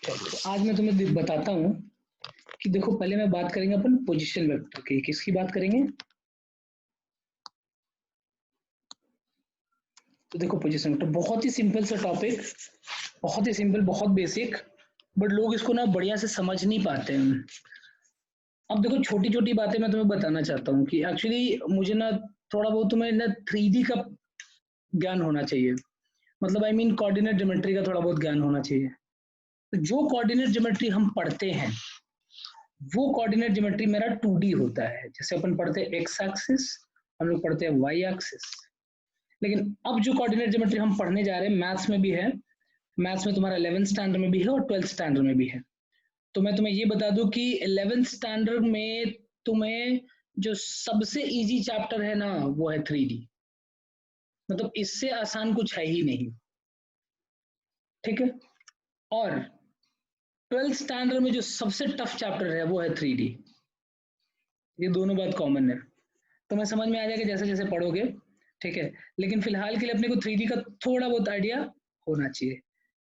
चलो तो आज मैं तुम्हें बताता हूँ कि देखो, पहले मैं बात करेंगे अपन पोजीशन वेक्टर की। किसकी बात करेंगे? तो देखो, पोजीशन वेक्टर बहुत ही सिंपल सा टॉपिक, बहुत ही सिंपल, बहुत बेसिक, बट लोग इसको ना बढ़िया से समझ नहीं पाते हैं। अब देखो, छोटी छोटी बातें मैं तुम्हें बताना चाहता हूँ कि एक्चुअली मुझे ना थोड़ा बहुत तुम्हें ना 3D का ज्ञान होना चाहिए। मतलब आई मीन कोऑर्डिनेट ज्योमेट्री का थोड़ा बहुत ज्ञान होना चाहिए। तो जो कोऑर्डिनेट ज्योमेट्री हम पढ़ते हैं वो कोऑर्डिनेट ज्योमेट्री मेरा 2D होता है। जैसे अपन पढ़ते हैं एक्स एक्सिस, हम लोग पढ़ते हैं वाई एक्सिस। लेकिन अब जो कोऑर्डिनेट ज्योमेट्री हम पढ़ने जा रहे हैं, मैथ्स में भी है, मैथ्स में तुम्हारा 11th स्टैंडर्ड में भी है और 12th स्टैंडर्ड में भी है। तो मैं तुम्हें ये बता दूं कि 11th स्टैंडर्ड में तुम्हें जो सबसे इजी चैप्टर है ना, वो है 3D। मतलब इससे आसान कुछ है ही नहीं, ठीक है। और 12th स्टैंडर्ड में जो सबसे टफ चैप्टर है वो है 3D। ये दोनों बात कॉमन है। तो मैं समझ में आ जाएगा जैसे जैसे पढ़ोगे, ठीक है। लेकिन फिलहाल के लिए अपने को 3D का थोड़ा बहुत आइडिया होना चाहिए।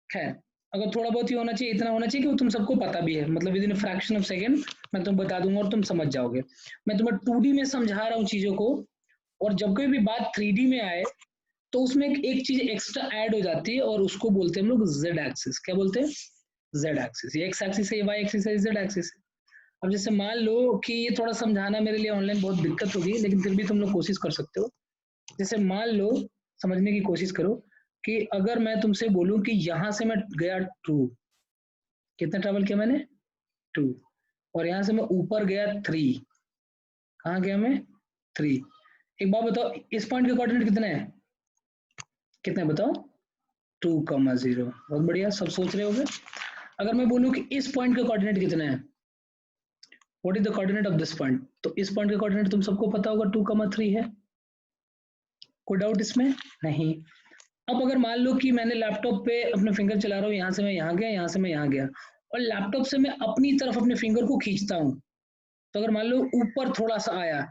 खैर, अगर थोड़ा बहुत ही होना चाहिए, इतना होना चाहिए कि वो तुम सबको पता भी है। मतलब with in fraction of second मैं तुम्हें बता दूंगा और तुम समझ जाओगे। मैं तुम्हें 2D में समझा रहा हूँ चीजों को, और जब कोई भी बात 3D में आए तो उसमें एक चीज एक्स्ट्रा ऐड हो जाती है और उसको बोलते हैं हम लोग जेड एक्सिस। क्या बोलते हैं? Z axis. ये एक्स एक्सिस है, ये वाई एक्सिस है, जेड एक्सिस है। अब जैसे मान लो कि ये थोड़ा समझाना मेरे लिए ऑनलाइन बहुत दिक्कत होगी, लेकिन फिर भी तुम लोग कोशिश कर सकते हो। जैसे मान लो, समझने की कोशिश करो कि अगर मैं तुमसे बोलूं कि यहां से मैं गया 2, कितना ट्रेवल किया मैंने? 2। और यहां से मैं ऊपर गया 3। कहाँ गया मैं? 3। एक बात बताओ, इस पॉइंट के कोऑर्डिनेट कितने हैं? कितने बताओ? 2,0। बहुत बढ़िया, सब सोच रहे होगे। अगर मैं बोलूं कि इस पॉइंट के कोऑर्डिनेट कितने हैं, what is the coordinate of this point, तो इस पॉइंट का कोऑर्डिनेट तुम सबको पता होगा, 2,3 है। कोई डाउट इसमें? नहीं। अब अगर मान लो कि मैंने लैपटॉप पे अपने फिंगर चला रहा हूँ, यहाँ से मैं यहाँ गया, यहाँ से मैं यहाँ गया, और लैपटॉप से मैं अपनी तरफ अपने फिंगर को खींचता हूँ, तो अगर मान लो ऊपर थोड़ा सा आया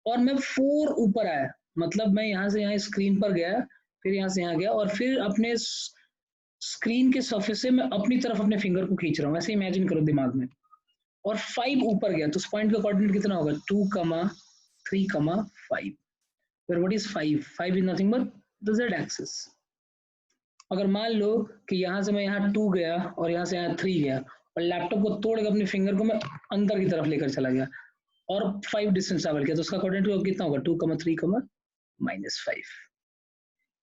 और मैं 4 ऊपर आया, मतलब मैं यहाँ से यहाँ स्क्रीन पर गया, फिर यहाँ से यहाँ गया, और फिर अपने स्क्रीन के सरफेस से मैं अपनी तरफ अपने फिंगर को खींच रहा हूँ, ऐसे इमेजिन करो दिमाग में, और 5 ऊपर गया, तो उस पॉइंट का कोऑर्डिनेट कितना होगा? 2,3,5। फिर what is 5? 5 is nothing but the z axis. अगर मान लो कि यहाँ से मैं यहाँ 2 गया और यहाँ से यहाँ 3 गया, और लैपटॉप को तोड़ के अपने फिंगर को मैं अंदर की तरफ लेकर चला गया और 5 डिस्टेंस ट्रैवल किया, तो उसका कोऑर्डिनेट कितना होगा? 2,3, -5।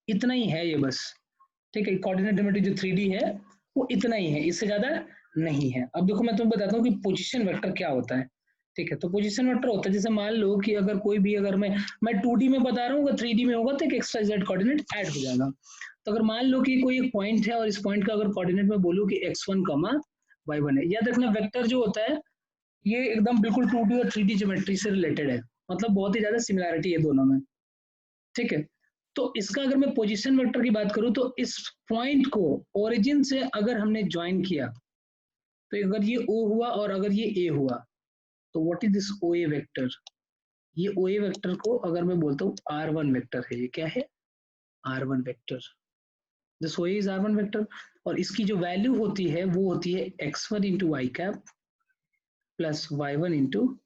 इतना ही है ये बस, ठीक है। कोऑर्डिनेट ज्योमेट्री जो 3D है वो इतना ही है, इससे ज्यादा नहीं है। अब देखो, मैं तुम्हें बताता हूँ कि पोजीशन वेक्टर क्या होता है, ठीक है। तो पोजीशन वेक्टर होता है, जैसे मान लो कि अगर कोई भी, अगर मैं 2D में बता रहा हूँ, अगर 3D में होगा तो एक एक्स्ट्रा जेड कोऑर्डिनेट ऐड हो जाएगा। तो अगर मान लो कि कोई एक पॉइंट है और इस पॉइंट का अगर कोऑर्डिनेट में बोलूँ कि x1, y1 है, याद रखना वेक्टर जो होता है ये एकदम बिल्कुल 2D और 3D ज्योमेट्री से रिलेटेड है। मतलब बहुत ही ज्यादा सिमिलैरिटी है दोनों में, ठीक है। तो इसका अगर मैं पोजीशन वेक्टर की बात करूं, तो इस पॉइंट को ओरिजिन से अगर हमने ज्वाइन किया, तो अगर ये O हुआ और अगर ये A हुआ, तो what is this OA vector? ये OA वेक्टर को अगर मैं बोलता हूँ R1 वेक्टर है, ये क्या है? R1 vector. This OA is R1 vector. और इसकी जो वैल्यू होती है वो होती है x1 into Y cap plus y1 into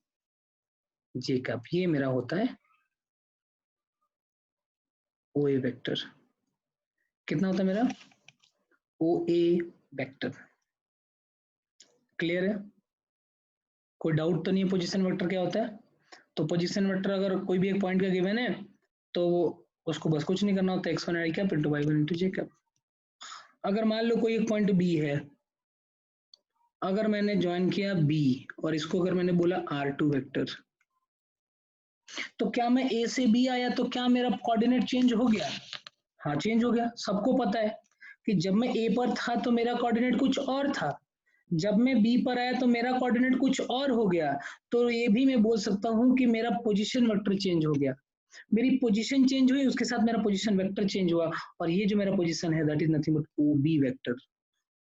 जे कैप। ये मेरा होता है OA वेक्टर। कितना होता है मेरा OA वेक्टर? क्लियर है? कोई डाउट तो नहीं है पोजीशन वेक्टर क्या होता है? तो पोजीशन वेक्टर अगर कोई भी एक पॉइंट का गिवन है तो उसको बस कुछ नहीं करना होता, x1 आई कैप इंटू y1 इंटू जे कैप। अगर मान लो कोई एक पॉइंट बी है, अगर मैंने ज्वाइन किया बी और इसको अगर मैंने बोला R2 वेक्टर, तो क्या मैं ए से बी आया तो क्या मेरा कोऑर्डिनेट चेंज हो गया? हाँ, चेंज हो गया। सबको पता है कि जब मैं ए पर था तो मेरा कोऑर्डिनेट कुछ और था, जब मैं बी पर आया तो मेरा कोऑर्डिनेट कुछ और हो गया। तो ये भी मैं बोल सकता हूँ कि मेरा पोजीशन वेक्टर चेंज हो गया। मेरी पोजीशन चेंज हुई, उसके साथ मेरा पोजीशन वेक्टर चेंज हुआ, और ये जो मेरा पोजीशन है that is nothing but OB vector.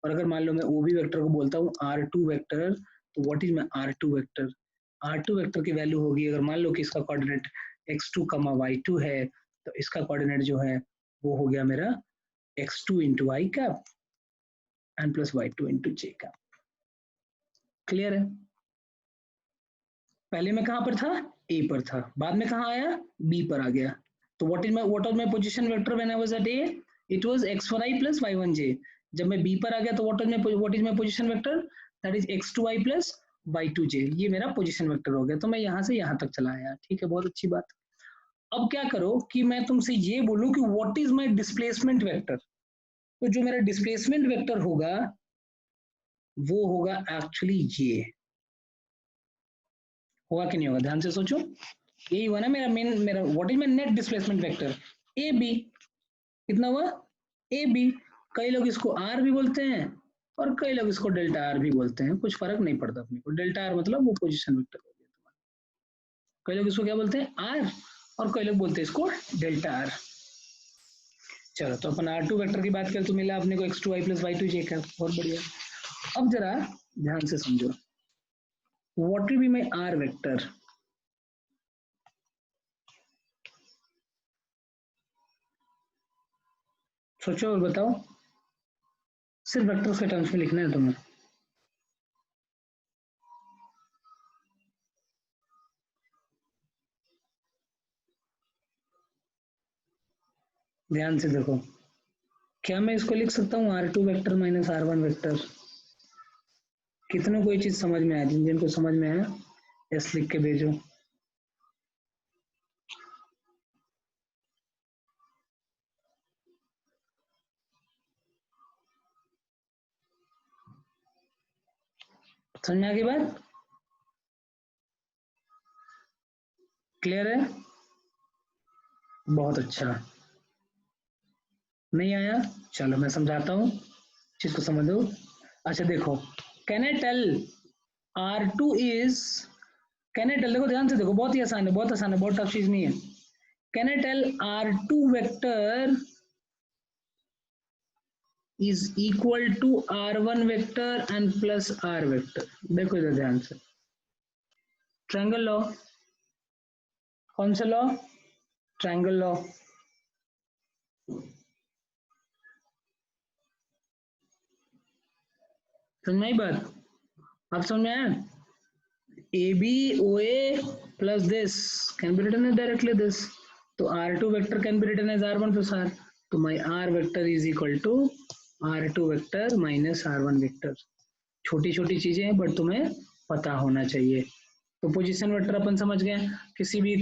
और अगर मान लो मैं OB वेक्टर को बोलता हूँ R2 वेक्टर, तो what is my R2 vector? R2 vector की वैल्यू होगी, अगर मान लो कि इसका कोऑर्डिनेट x2, y2 है, तो इसका कोऑर्डिनेट जो है वो हो गया मेरा x2 इंटू आई cap n plus y2 into j का। क्लियर है? पहले मैं कहां पर था? a पर था, बाद में कहां आया? b पर आ गया। तो what was my position vector when I was at a? It was x1i plus y1j। जब मैं b पर आ गया तो what is my position vector? That is x2i plus y2j। ये मेरा पोजीशन वेक्टर हो गया। तो मैं यहां से यहां तक चला आया। ठीक है, बहुत अच्छी बात। अब क्या करो कि मैं तुमसे ये बोलूं कि what is my displacement vector. तो जो मेरा डिस्प्लेसमेंट वेक्टर होगा वो होगा एक्चुअली ये। होगा कि नहीं होगा? ध्यान से सोचो। यही हुआ ना मेरा what is my net displacement vector? A B. कितना हुआ? A B. कई लोग इसको आर भी बोलते हैं और कई लोग इसको डेल्टा आर भी बोलते हैं, कुछ फर्क नहीं पड़ता अपने को। डेल्टा आर मतलब वो पोजीशन वेक्टर हो गया तुम्हारा। कई लोग इसको क्या बोलते हैं? आर, और कई लोग बोलते हैं इसको डेल्टा आर। चलो, तो अपन R2 वेक्टर की बात करें तो मिला अपने को x2i plus y2j का। बहुत बढ़िया। अब जरा ध्यान से समझो, what will be my R vector? सोचो और बताओ। सिर्फ वेक्टर्स के टर्म्स में लिखना है तुम्हें। ध्यान से देखो, क्या मैं इसको लिख सकता हूँ R2 vector minus R1 vector? कितनों को ये चीज समझ में आया? जिनको समझ में आया एस लिख के भेजो। समझ में आ गई बात? क्लियर है? बहुत अच्छा। नहीं आया? चलो मैं समझाता हूँ, चीज को समझो। अच्छा देखो, can I tell R2 is, can I tell, देखो ध्यान से देखो, बहुत ही आसान है, बहुत आसान है, बहुत टफ चीज नहीं है। Can I tell R2 vector is equal to R1 vector and plus R vector? देखो इधर ध्यान से, ट्रायंगल लॉ। कौन सा लॉ? Triangle law. समझ में आई बात? आप समझ में आया? AB OA plus this can be written as directly this. तो R2 vector can be written as R1 plus R. तो my R vector is equal to R2 vector minus R1 vector. छोटी छोटी चीजें हैं बट तुम्हें पता होना चाहिए। तो पोजीशन वेक्टर अपन समझ गए। किसी भी,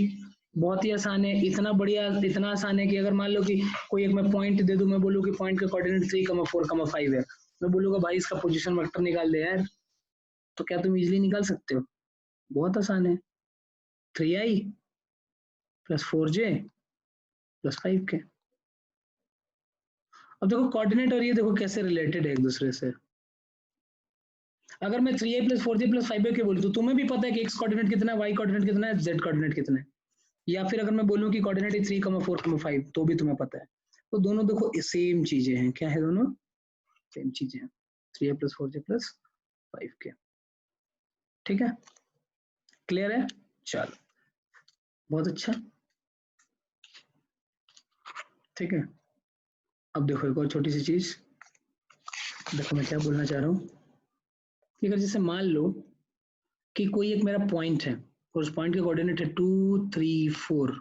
बहुत ही आसान है, इतना बढ़िया, इतना आसान है कि अगर मान लो कि कोई एक मैं पॉइंट दे दूं, मैं बोलूं कि पॉइंट का कोऑर्डिनेट 3,4,5 है, मैं बोलूंगा भाई इसका पोजीशन वेक्टर निकाल दे यार, तो क्या तुम इजीली निकाल सकते हो? बहुत आसान है। 3i plus 4j plus 5k। अब देखो कोऑर्डिनेट और ये देखो कैसे रिलेटेड है एक दूसरे से। अगर मैं 3i plus 4j plus 5k बोलूँ तो तुम्हें भी पता है कि x कोऑर्डिनेट कितना है, y कोऑर्डिनेट कितना है, z कोऑर्डिनेट कितना है। या फिर अगर मैं बोलूँ कि कोऑर्डिनेट है 3,4,5 तो भी तुम्हें पता है। तो दोनों देखो सेम चीजें हैं। क्या है? दोनों सेम चीजें हैं। 3i plus 4j plus 5k। ठीक है? क्लियर है? चलो, बहुत अच्छा। ठीक है, अब देखो एक और छोटी सी चीज। देखो मैं क्या बोलना चाह रहा हूँ कि अगर जैसे मान लो कि कोई एक मेरा पॉइंट है और उस पॉइंट के कोऑर्डिनेट है 2, 3, 4,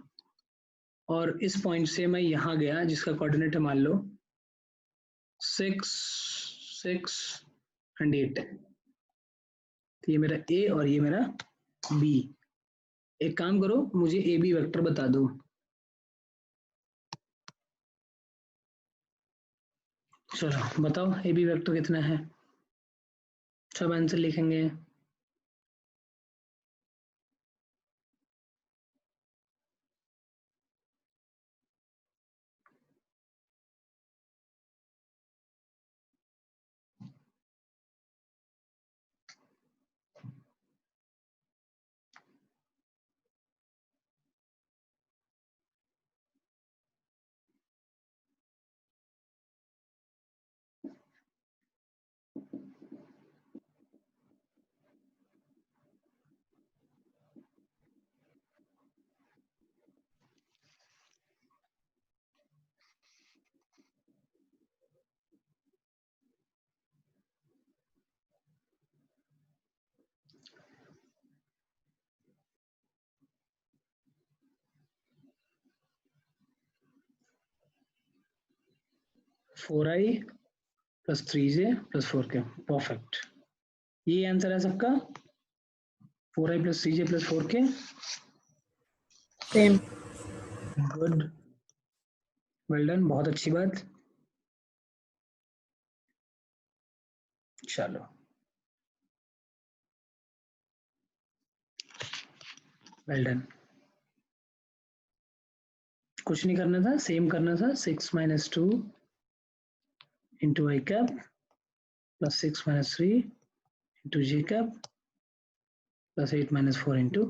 और इस पॉइंट से मैं यहाँ गया जिसका कोऑर्डिनेट है मान लो 6, 6 एंड 8। तो ये मेरा ए और ये मेरा बी। एक काम करो, मुझे ए बी वेक्टर बता दो। चलो बताओ ए बी वेक्टर कितना है? सब आंसर लिखेंगे। 4i plus 3j plus 4k। Perfect, ये आंसर है सबका। 4i plus 3j plus 4k। Same. Good, well done, बहुत अच्छी बात। चलो वेल डन। कुछ नहीं करना था, सेम करना था। 6 माइनस 2 इंटू आई कैप प्लस 6 माइनस 3 इंटू जे कैप प्लस 8 माइनस 4 इंटू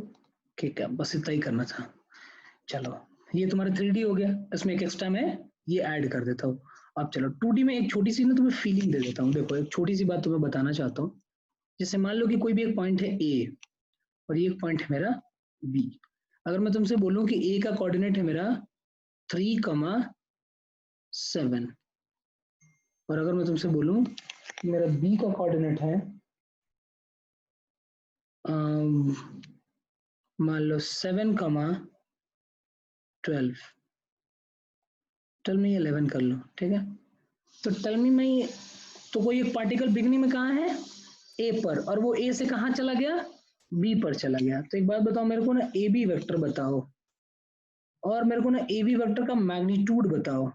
के कैप, बस इतना ही करना था। चलो ये तुम्हारा 3D हो गया, इसमें एक एक्स्ट्रा मैं ये ऐड कर देता हूँ। अब चलो 2D में एक छोटी सी ना तुम्हें फीलिंग दे देता हूँ। देखो एक छोटी सी बात तुम्हें बताना चाहता हूँ। जैसे मान लो कि कोई भी एक पॉइंट है ए और ये एक पॉइंट है मेरा बी। अगर मैं तुमसे बोलूं कि ए का कोऑर्डिनेट है मेरा 3,7 और अगर मैं तुमसे बोलूं कि मेरा बी का कोऑर्डिनेट है मान लो 7,12 टेल मी 11 कर लो, ठीक है। तो टेल मी में तो कोई एक पार्टिकल बिगनिंग में कहाँ है ए पर, और वो ए से कहाँ चला गया बी पर चला गया। तो एक बात बताओ मेरे को ना, ए बी वेक्टर बताओ और मेरे को ना ए बी वेक्टर का मैग्नीट्यूड बताओ।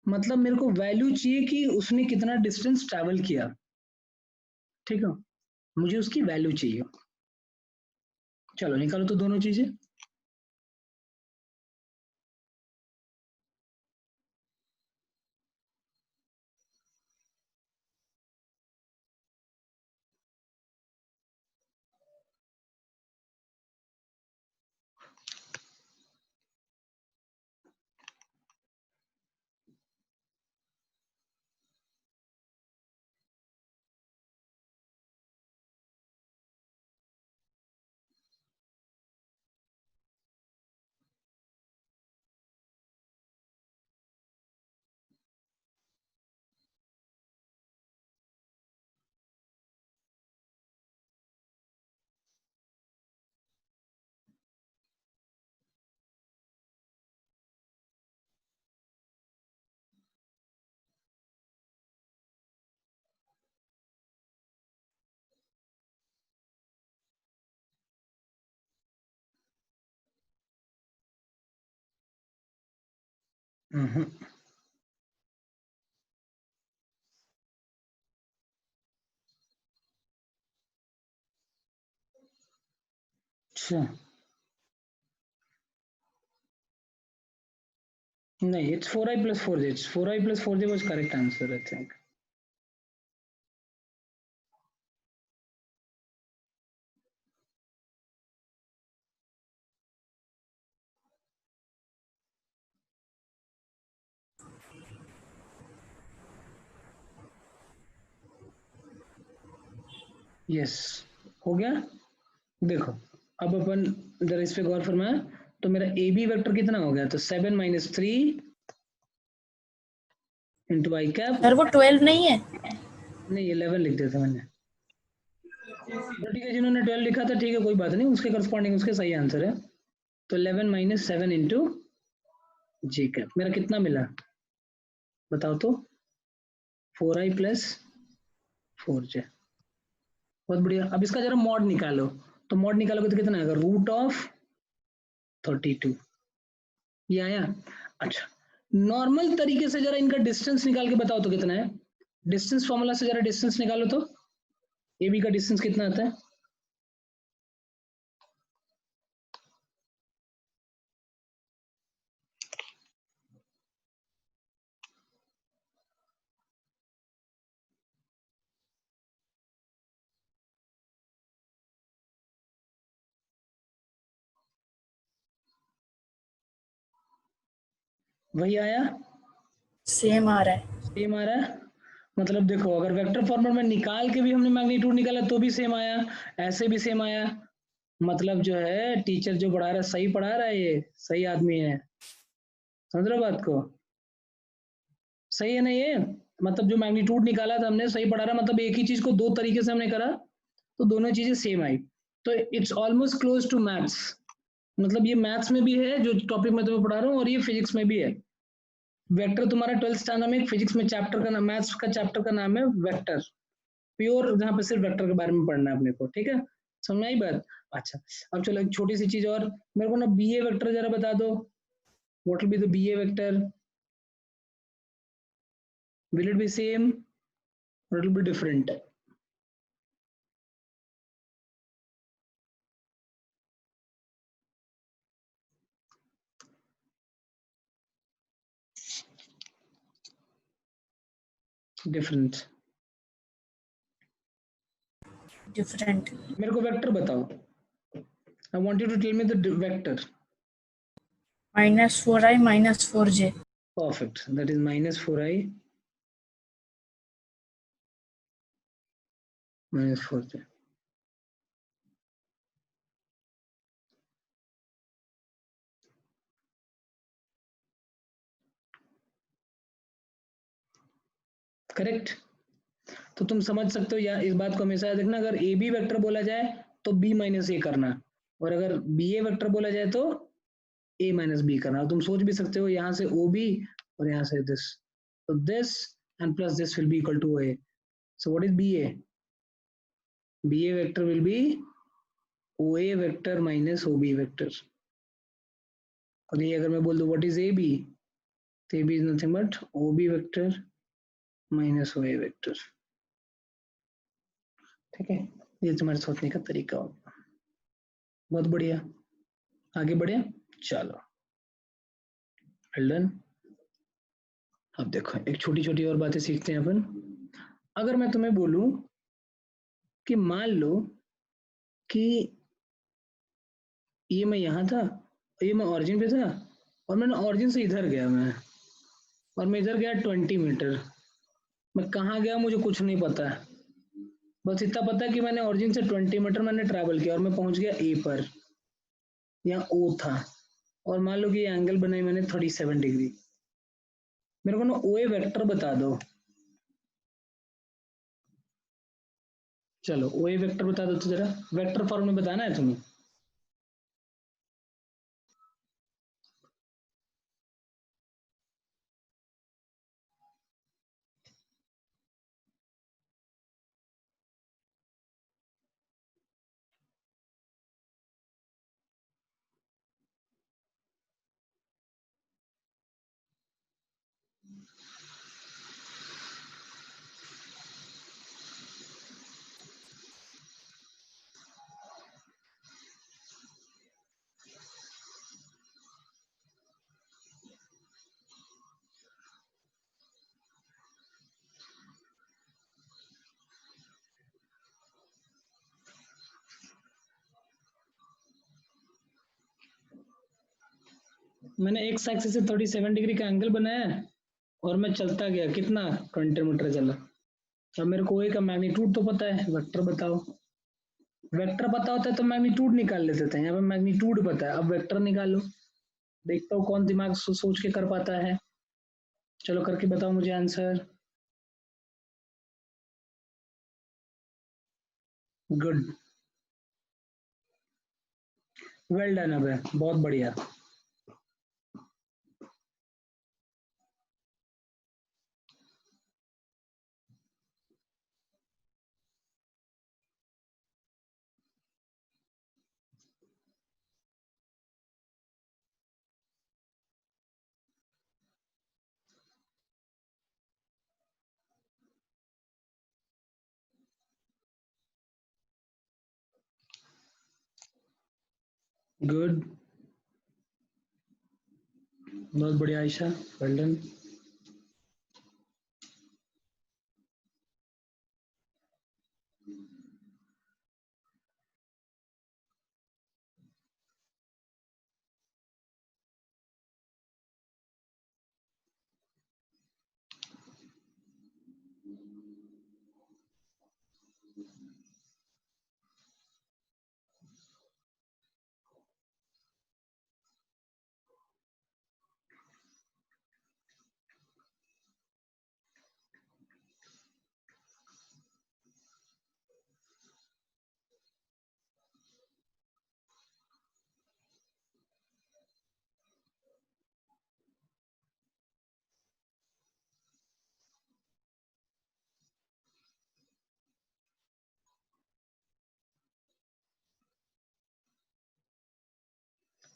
मतलब मेरे को वैल्यू चाहिए कि उसने कितना डिस्टेंस ट्रैवल किया, ठीक है, मुझे उसकी वैल्यू चाहिए। चलो निकालो तो दोनों चीजें। अच्छा नहीं, it's 4i plus 4j, it's 4i plus 4j was correct answer I think. Yes हो गया। देखो अब अपन जरा इस पे गौर फरमाया, तो मेरा ए बी वेक्टर कितना हो गया, तो 7 माइनस 3 इंटू आई कैप। सर वो 12 नहीं है? नहीं 11 लिख दिया था मैंने, तो ठीक है, जिन्होंने 12 लिखा था ठीक है, कोई बात नहीं, उसके करस्पॉन्डिंग उसके सही आंसर है। तो 11 माइनस 7 इंटू जी कैप, मेरा कितना मिला बताओ तो, 4i प्लस 4j। बहुत बढ़िया। अब इसका जरा मॉड निकालो, तो मॉड निकालोगे तो कितना आएगा, रूट ऑफ 32, ये आया। अच्छा नॉर्मल तरीके से जरा इनका डिस्टेंस निकाल के बताओ तो कितना है, डिस्टेंस फॉर्मूला से जरा डिस्टेंस निकालो तो, ए बी का डिस्टेंस कितना आता है। वही आया, सेम आ रहा है। सेम आ रहा है। मतलब देखो अगर वेक्टर फॉर्मेट में निकाल के भी हमने मैग्नीट्यूड निकाला तो भी सेम आया, ऐसे भी सेम आया। मतलब जो है टीचर जो पढ़ा रहा है सही पढ़ा रहा है, ये सही आदमी है, समझ रहे हो बात को, सही है ना ये। मतलब जो मैग्नीट्यूड निकाला था हमने सही पढ़ा रहा, मतलब एक ही चीज को दो तरीके से हमने करा तो दोनों चीजें सेम आई। तो it's almost close to maths, मतलब ये मैथ्स में भी है जो टॉपिक मैं तुम्हें पढ़ा रहा हूँ और ये फिजिक्स में भी है। वेक्टर तुम्हारा 12th स्टैंडर्ड में फिजिक्स में चैप्टर का नाम, मैथ्स का चैप्टर का नाम है वेक्टर, प्योर, जहाँ पे सिर्फ वेक्टर के बारे में पढ़ना है अपने को, ठीक है, समझ में आई बात। अच्छा, अब चलो एक छोटी सी चीज और, मेरे को ना बी ए वेक्टर जरा बता दो, what will be the B A vector, will it be same or it will be different? Different. Different. मेरे को वेक्टर बताओ, I want you to tell me the vector. -4i -4j। Perfect. That is -4i -4j. Correct. तो तुम समझ सकते हो या इस बात को हमेशा याद रखना, अगर ए बी वेक्टर बोला जाए तो बी माइनस ए करना, और अगर बी ए वेक्टर बोला जाए तो ए माइनस बी करना। तुम सोच भी सकते हो यहाँ से ओ बी और यहाँ से दिस, तो this and plus this will be equal to A. So what is B A? B A vector will be O A vector minus O B vector. और ये अगर मैं बोल दूं व्हाट इज ए बी, तो A B is nothing but O B vector minus O A vector. ठीक है, ये तुम्हारे सोचने का तरीका होगा। बहुत बढ़िया, आगे बढ़े, चलो वेल डन। अब देखो एक छोटी छोटी और बातें सीखते हैं अपन। अगर मैं तुम्हें बोलूं कि मान लो कि ये मैं यहाँ था, ये मैं ऑरिजिन पे था, और मैंने ऑरिजिन से इधर गया मैं, और मैं इधर गया 20 मीटर, मैं कहाँ गया मुझे कुछ नहीं पता है, बस इतना पता है कि मैंने ऑरिजिन से 20 मीटर मैंने ट्रैवल किया और मैं पहुंच गया ए पर, यहाँ ओ था, और मान लो कि ये एंगल बनाई मैंने 37 डिग्री। मेरे को ना ओ ए वेक्टर बता दो। चलो ओ ए वेक्टर बता दो तो जरा, वेक्टर फॉर्म में बताना है तुम्हें। मैंने एक्स एक्सिस से 37 डिग्री का एंगल बनाया है, और मैं चलता गया कितना, 20 मीटर चला। अब मेरे को ए का मैग्नीट्यूड तो पता है, वेक्टर बताओ। वेक्टर पता होता है तो मैग्नीट्यूड निकाल लेते थे, यहाँ पे मैग्नीट्यूड पता है, अब वेक्टर निकालो। देखता हूँ कौन दिमाग सोच के कर पाता है। चलो करके बताओ मुझे आंसर। गुड, वेल डन, अब है बहुत बढ़िया। गुड, बहुत बढ़िया आयशा, वेल डन।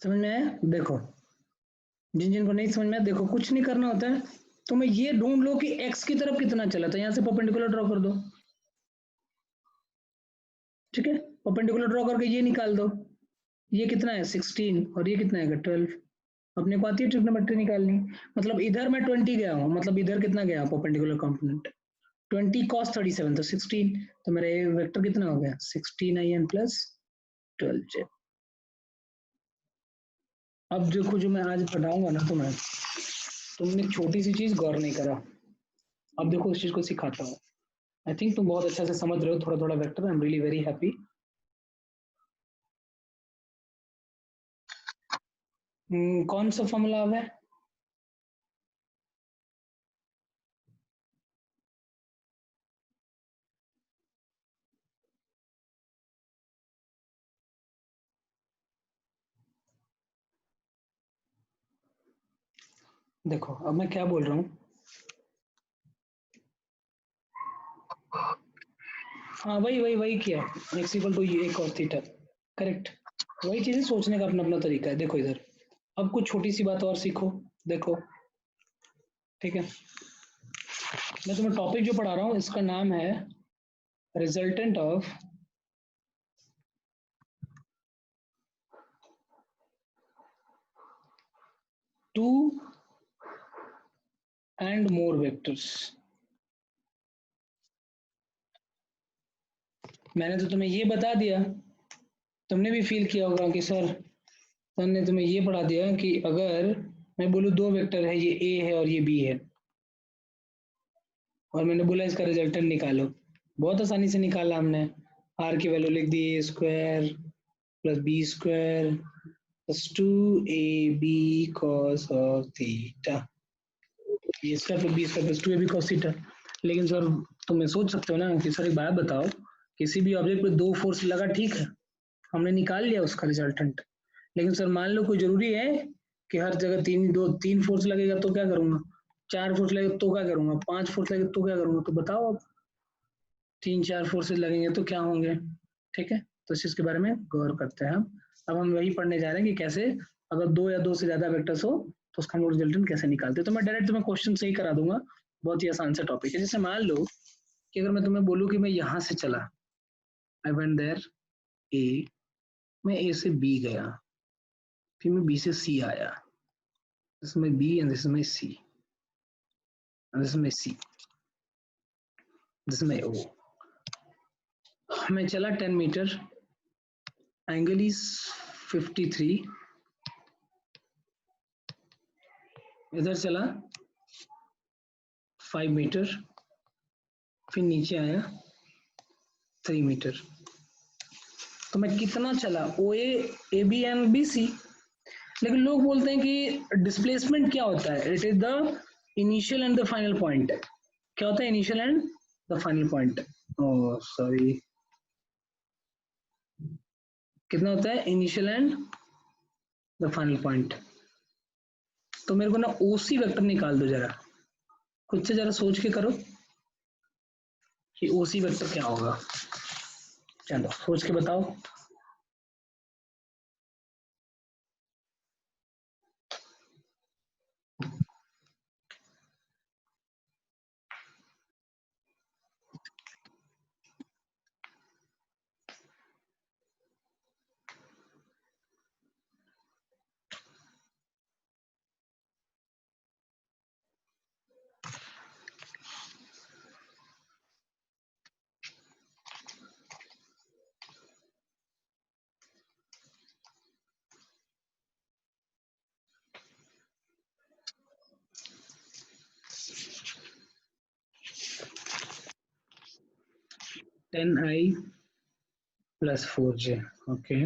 समझ में आया? देखो, जिन जिनको नहीं समझ में आया, देखो कुछ नहीं करना होता है, तुम्हें ये ढूंढ लो कि x की तरफ कितना चला, तो यहाँ से परपेंडिकुलर ड्रॉ कर दो, ठीक है? परपेंडिकुलर ड्रॉ करके ये निकाल दो, ये कितना है 16 और ये कितना है 12। अपने को आती है ट्रिग्नोमेट्री निकालनी, मतलब इधर मैं 20 गया हूँ, मतलब इधर कितना गया परपेंडिकुलर कंपोनेंट 20 cos 37 तो 16, तो मेरा ये वेक्टर कितना हो गया 16in प्लस 12j। अब देखो जो मैं आज पढ़ाऊंगा ना तुम्हें, तुमने एक छोटी सी चीज गौर नहीं करा, अब देखो उस चीज को सिखाता हूँ। आई थिंक तुम बहुत अच्छा से समझ रहे हो थोड़ा थोड़ा vector, I am really very happy. कौन सा फॉर्मूला है? देखो अब मैं क्या बोल रहा हूँ, हाँ वही वही वही किया, एक्स इक्वल टू ये cos थीटा, करेक्ट। वही चीजें सोचने का अपना अपना तरीका है। देखो इधर अब कुछ छोटी सी बात और सीखो, देखो ठीक है, मैं तुम्हें टॉपिक जो पढ़ा रहा हूँ इसका नाम है resultant of two and more vectors. मैंने तो तुम्हें ये बता दिया, तुमने भी फील किया होगा कि सर ने तुम्हें ये पढ़ा दिया कि अगर मैं बोलूँ दो वेक्टर है, ये ए है और ये बी है, और मैंने बोला इसका रिजल्टेंट निकालो, बहुत आसानी से निकाला हमने। आर की वैल्यू लिख दी A square plus B square plus 2ab cos of theta, ये square plus B square plus 2ab cos theta. लेकिन सर तुम्हें सोच सकते हो ना कि सर एक बात बताओ, किसी भी ऑब्जेक्ट पे दो फोर्स लगा, ठीक है, हमने निकाल लिया उसका रिजल्टेंट, लेकिन सर मान लो कोई जरूरी है कि हर जगह तीन फोर्स लगेगा तो क्या करूंगा, चार फोर्स लगेगा तो क्या करूंगा, पांच फोर्स लगेगा तो क्या करूंगा, तो बताओ अब, तीन चार फोर्सेस लगेंगे तो क्या होंगे, ठीक है? तो इस चीज के बारे में गौर करते हैं हम। अब हम वही पढ़ने जा रहे हैं कि कैसे अगर दो या दो से ज्यादा वेक्टर्स हो तो उसका हम लोग रिजल्टेंट कैसे निकालते हैं। तो मैं डायरेक्ट तुम्हें क्वेश्चन से ही करा दूंगा, बहुत ही आसान सा टॉपिक है। जैसे मान लो कि अगर मैं तुम्हें बोलूँ कि मैं यहाँ से चला, आई वेंट देयर ए, मैं ए से बी गया, फिर मैं बी से सी आया, this is my B and this is my C and this is my C, this is my O. मैं चला 10 मीटर, एंगल इज 53, इधर चला 5 मीटर, फिर नीचे आया 3 मीटर, तो मैं कितना चला O A B and B C. लेकिन लोग बोलते हैं कि डिस्प्लेसमेंट क्या होता है, it is the initial and the final point. क्या होता है initial and the final point? Oh sorry, कितना होता है initial and the final point? तो मेरे को ना ओसी वेक्टर निकाल दो जरा, खुद से जरा सोच के करो कि ओसी वेक्टर क्या होगा, चलो सोच के बताओ। Ten I plus 4j, okay.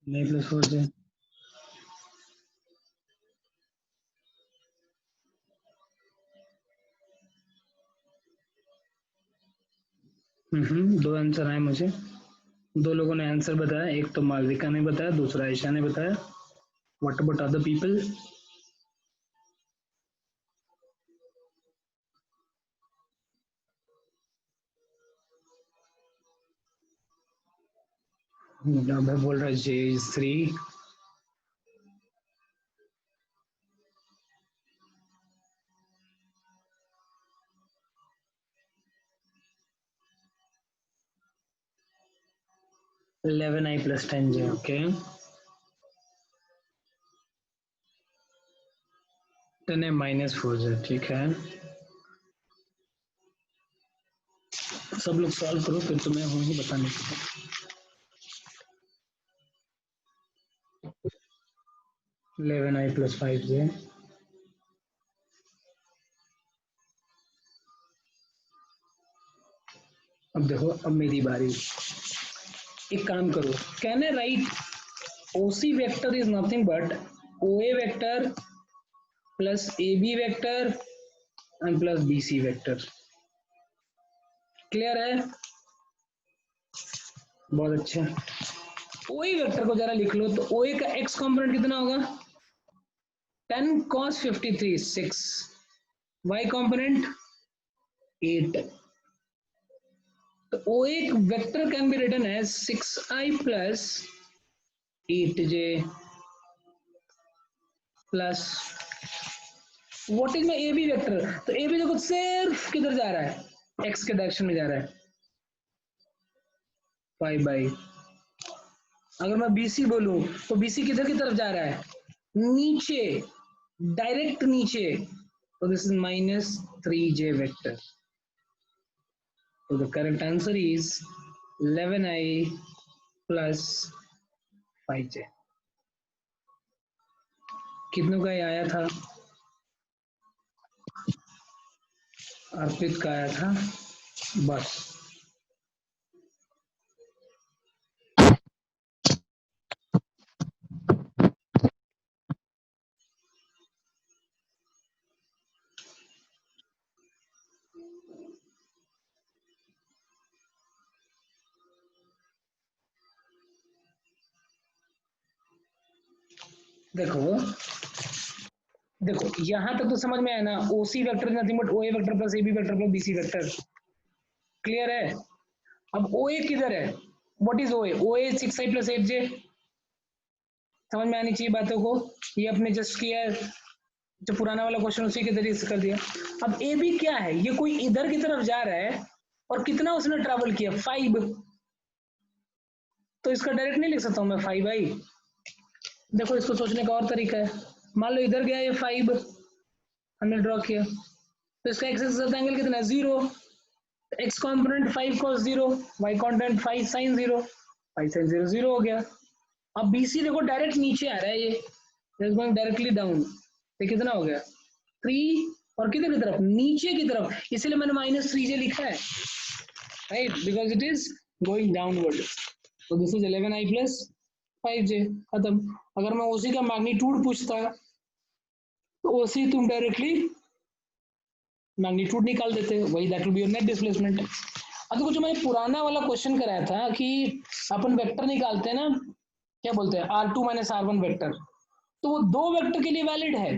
नहीं प्लस 4j। दो आंसर आए मुझे। दो लोगों ने आंसर बताया, एक तो मालविका ने बताया, दूसरा ईशा ने बताया। What about other people? मैं बोल रहा J3। (11i + 10j). Okay, 10i - 4j। ठीक है, सब लोग सॉल्व करो, फिर तो मैं हूँ ही बताने को। 11i + 5j। अब देखो, अब मेरी बारी। एक काम करो, can I right OC vector is nothing but OA vector plus AB vector and plus BC vector. Clear है? बहुत अच्छा। OA वेक्टर को जरा लिख लो, तो OA का x कॉम्पोनेंट कितना होगा? 10 cos 53 6, y कॉम्पोनेंट 8। तो OA vector can be written as 6i + 8j plus what is my AB vector? तो AB देखो सिर्फ किधर जा रहा है, x के डायरेक्शन में जा रहा है, 5/। अगर मैं BC बोलूं तो BC किधर की तरफ जा रहा है? नीचे, डायरेक्ट नीचे। तो दिस इज -3j वेक्टर। तो the correct answer is 11i + 5j। कितनों का ये आया था? अर्पित का आया था, बस। देखो देखो, यहां तक तो समझ में आया ना? OC vector nothing but OA vector plus AB vector plus BC vector. Clear है? अब OA किधर है? What is OA? OA 6i + 8j। समझ में आनी चाहिए बातों को। ये अपने जस्ट किया है, जो पुराना वाला क्वेश्चन उसी के तरीके से कर दिया। अब AB क्या है? ये कोई इधर की तरफ जा रहा है, और कितना उसने ट्रेवल किया? 5। तो इसका डायरेक्ट नहीं लिख सकता हूं मैं 5i। देखो, इसको सोचने का और तरीका है। मान लो इधर गया ये 5, हमने ड्रॉ किया, तो इसका एक्स एक्सिस का एंगल कितना है? 0। X component 5 cos 0, y component 5 sin 0, 5 sin 0 0 हो गया। अब BC देखो डायरेक्ट नीचे आ रहा है, ये गोइंग डायरेक्टली डाउन। ये कितना हो गया? 3। और किधर की तरफ? नीचे की तरफ, इसीलिए मैंने -3j लिखा है, right, because it is going downward. तो दिस इज 11i + 5j। खत्म। अगर मैं OC का मैग्नीट्यूड पूछता तो OC तुम डायरेक्टली मैग्नीट्यूड निकाल देते, वही that will be your net displacement. अब देखो, जो मैंने पुराना वाला क्वेश्चन कराया था कि अपन वेक्टर निकालते हैं ना, क्या बोलते हैं, R2 - R1 वेक्टर, तो वो दो वेक्टर के लिए वैलिड है।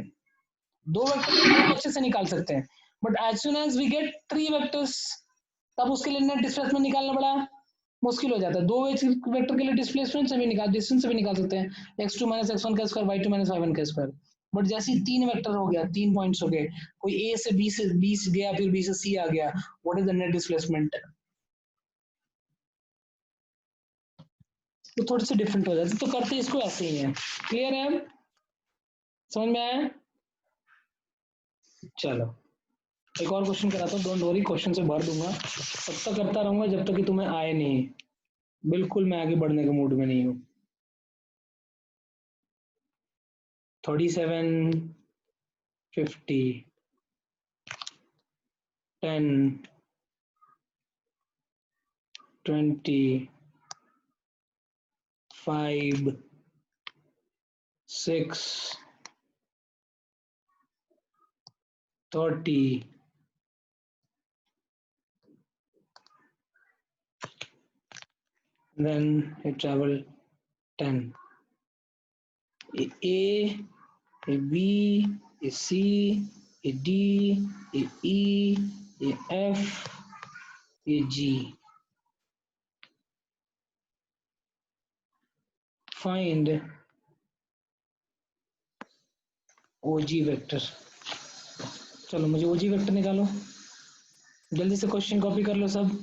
दो वेक्टर के लिए अच्छे से निकाल सकते हैं, but as soon as we get 3 vectors, तब उसके लिए नेट डिस्प्लेसमेंट निकालना बड़ा मुश्किल हो जाता है। दो वेक्टर के लिए डिस्प्लेसमेंट से भी निकाल, डिस्टेंस से भी निकाल सकते हैं, x2 - x1 का स्क्वायर, y2 - y1 का स्क्वायर। बट जैसे ही 3 वेक्टर हो गया, 3 पॉइंट्स हो गए, कोई A से B गया, फिर B से C आ गया, what is the net displacement? तो थोड़ी सी डिफरेंट हो जाती, तो करते इसको ऐसे ही है। क्लियर है? समझ में आया? चलो, एक और क्वेश्चन कराता हूँ, डोंट वरी, क्वेश्चन से भर दूंगा, तब तक करता रहूंगा जब तक कि तुम्हें आए नहीं। बिल्कुल मैं आगे बढ़ने के मूड में नहीं हूँ। 37, 50, 10, 20, 5, 6, 30, then you travel 10. A, a B, a C, a D, a E, a F, a G. Find OG vector. चलो मुझे OG वेक्टर निकालो. जल्दी से क्वेश्चन कॉपी कर लो सब.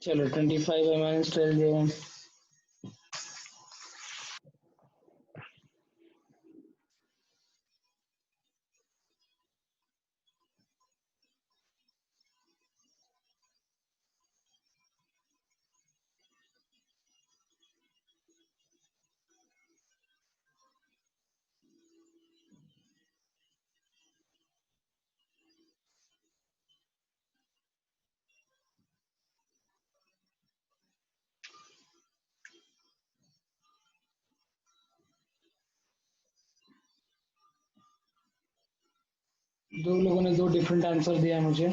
चलो 25 है माइनस 12 देगा. दो लोगों ने दो डिफरेंट आंसर दिया है मुझे.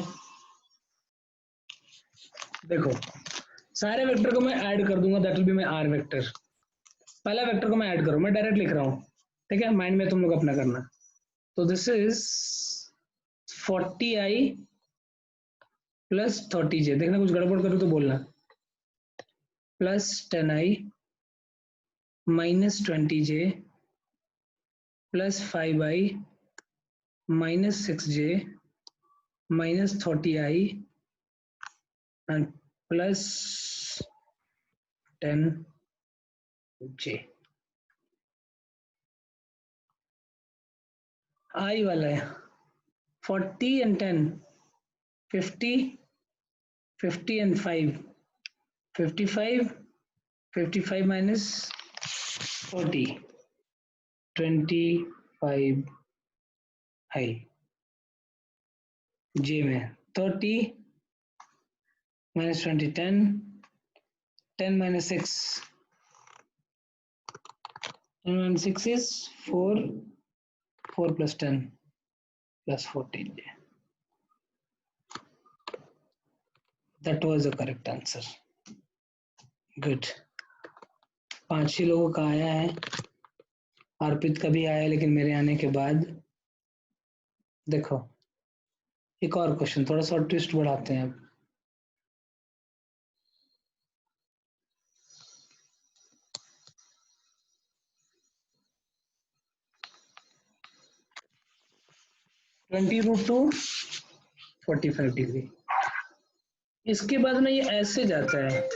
देखो सारे वेक्टर को मैं ऐड कर दूंगा, that will be my R vector. पहला वेक्टर को मैं ऐड करूं, मैं डायरेक्ट लिख रहा हूं, ठीक है, माइंड में तुम लोग अपना करना. तो this is 40i plus 30j. देखना कुछ गड़बड़ करूं तो बोलना. Plus 10i minus 20j plus 5i minus 6j minus 30i and plus 10j. I वाला है 40 and 10, 50, 50 and 5, 55, 55 minus 40, 25 I. J में 30 minus 20, 10, 10 minus 6, 10 minus 6 is 4, 4 plus 10 plus 14. That was the correct answer. Good. 5 ही लोगों का आया है. अर्पित का भी आया लेकिन मेरे आने के बाद. देखो एक और क्वेश्चन, थोड़ा सा ट्विस्ट बढ़ाते हैं अब. (20√2) 45 डिग्री. इसके बाद में ये ऐसे जाता है.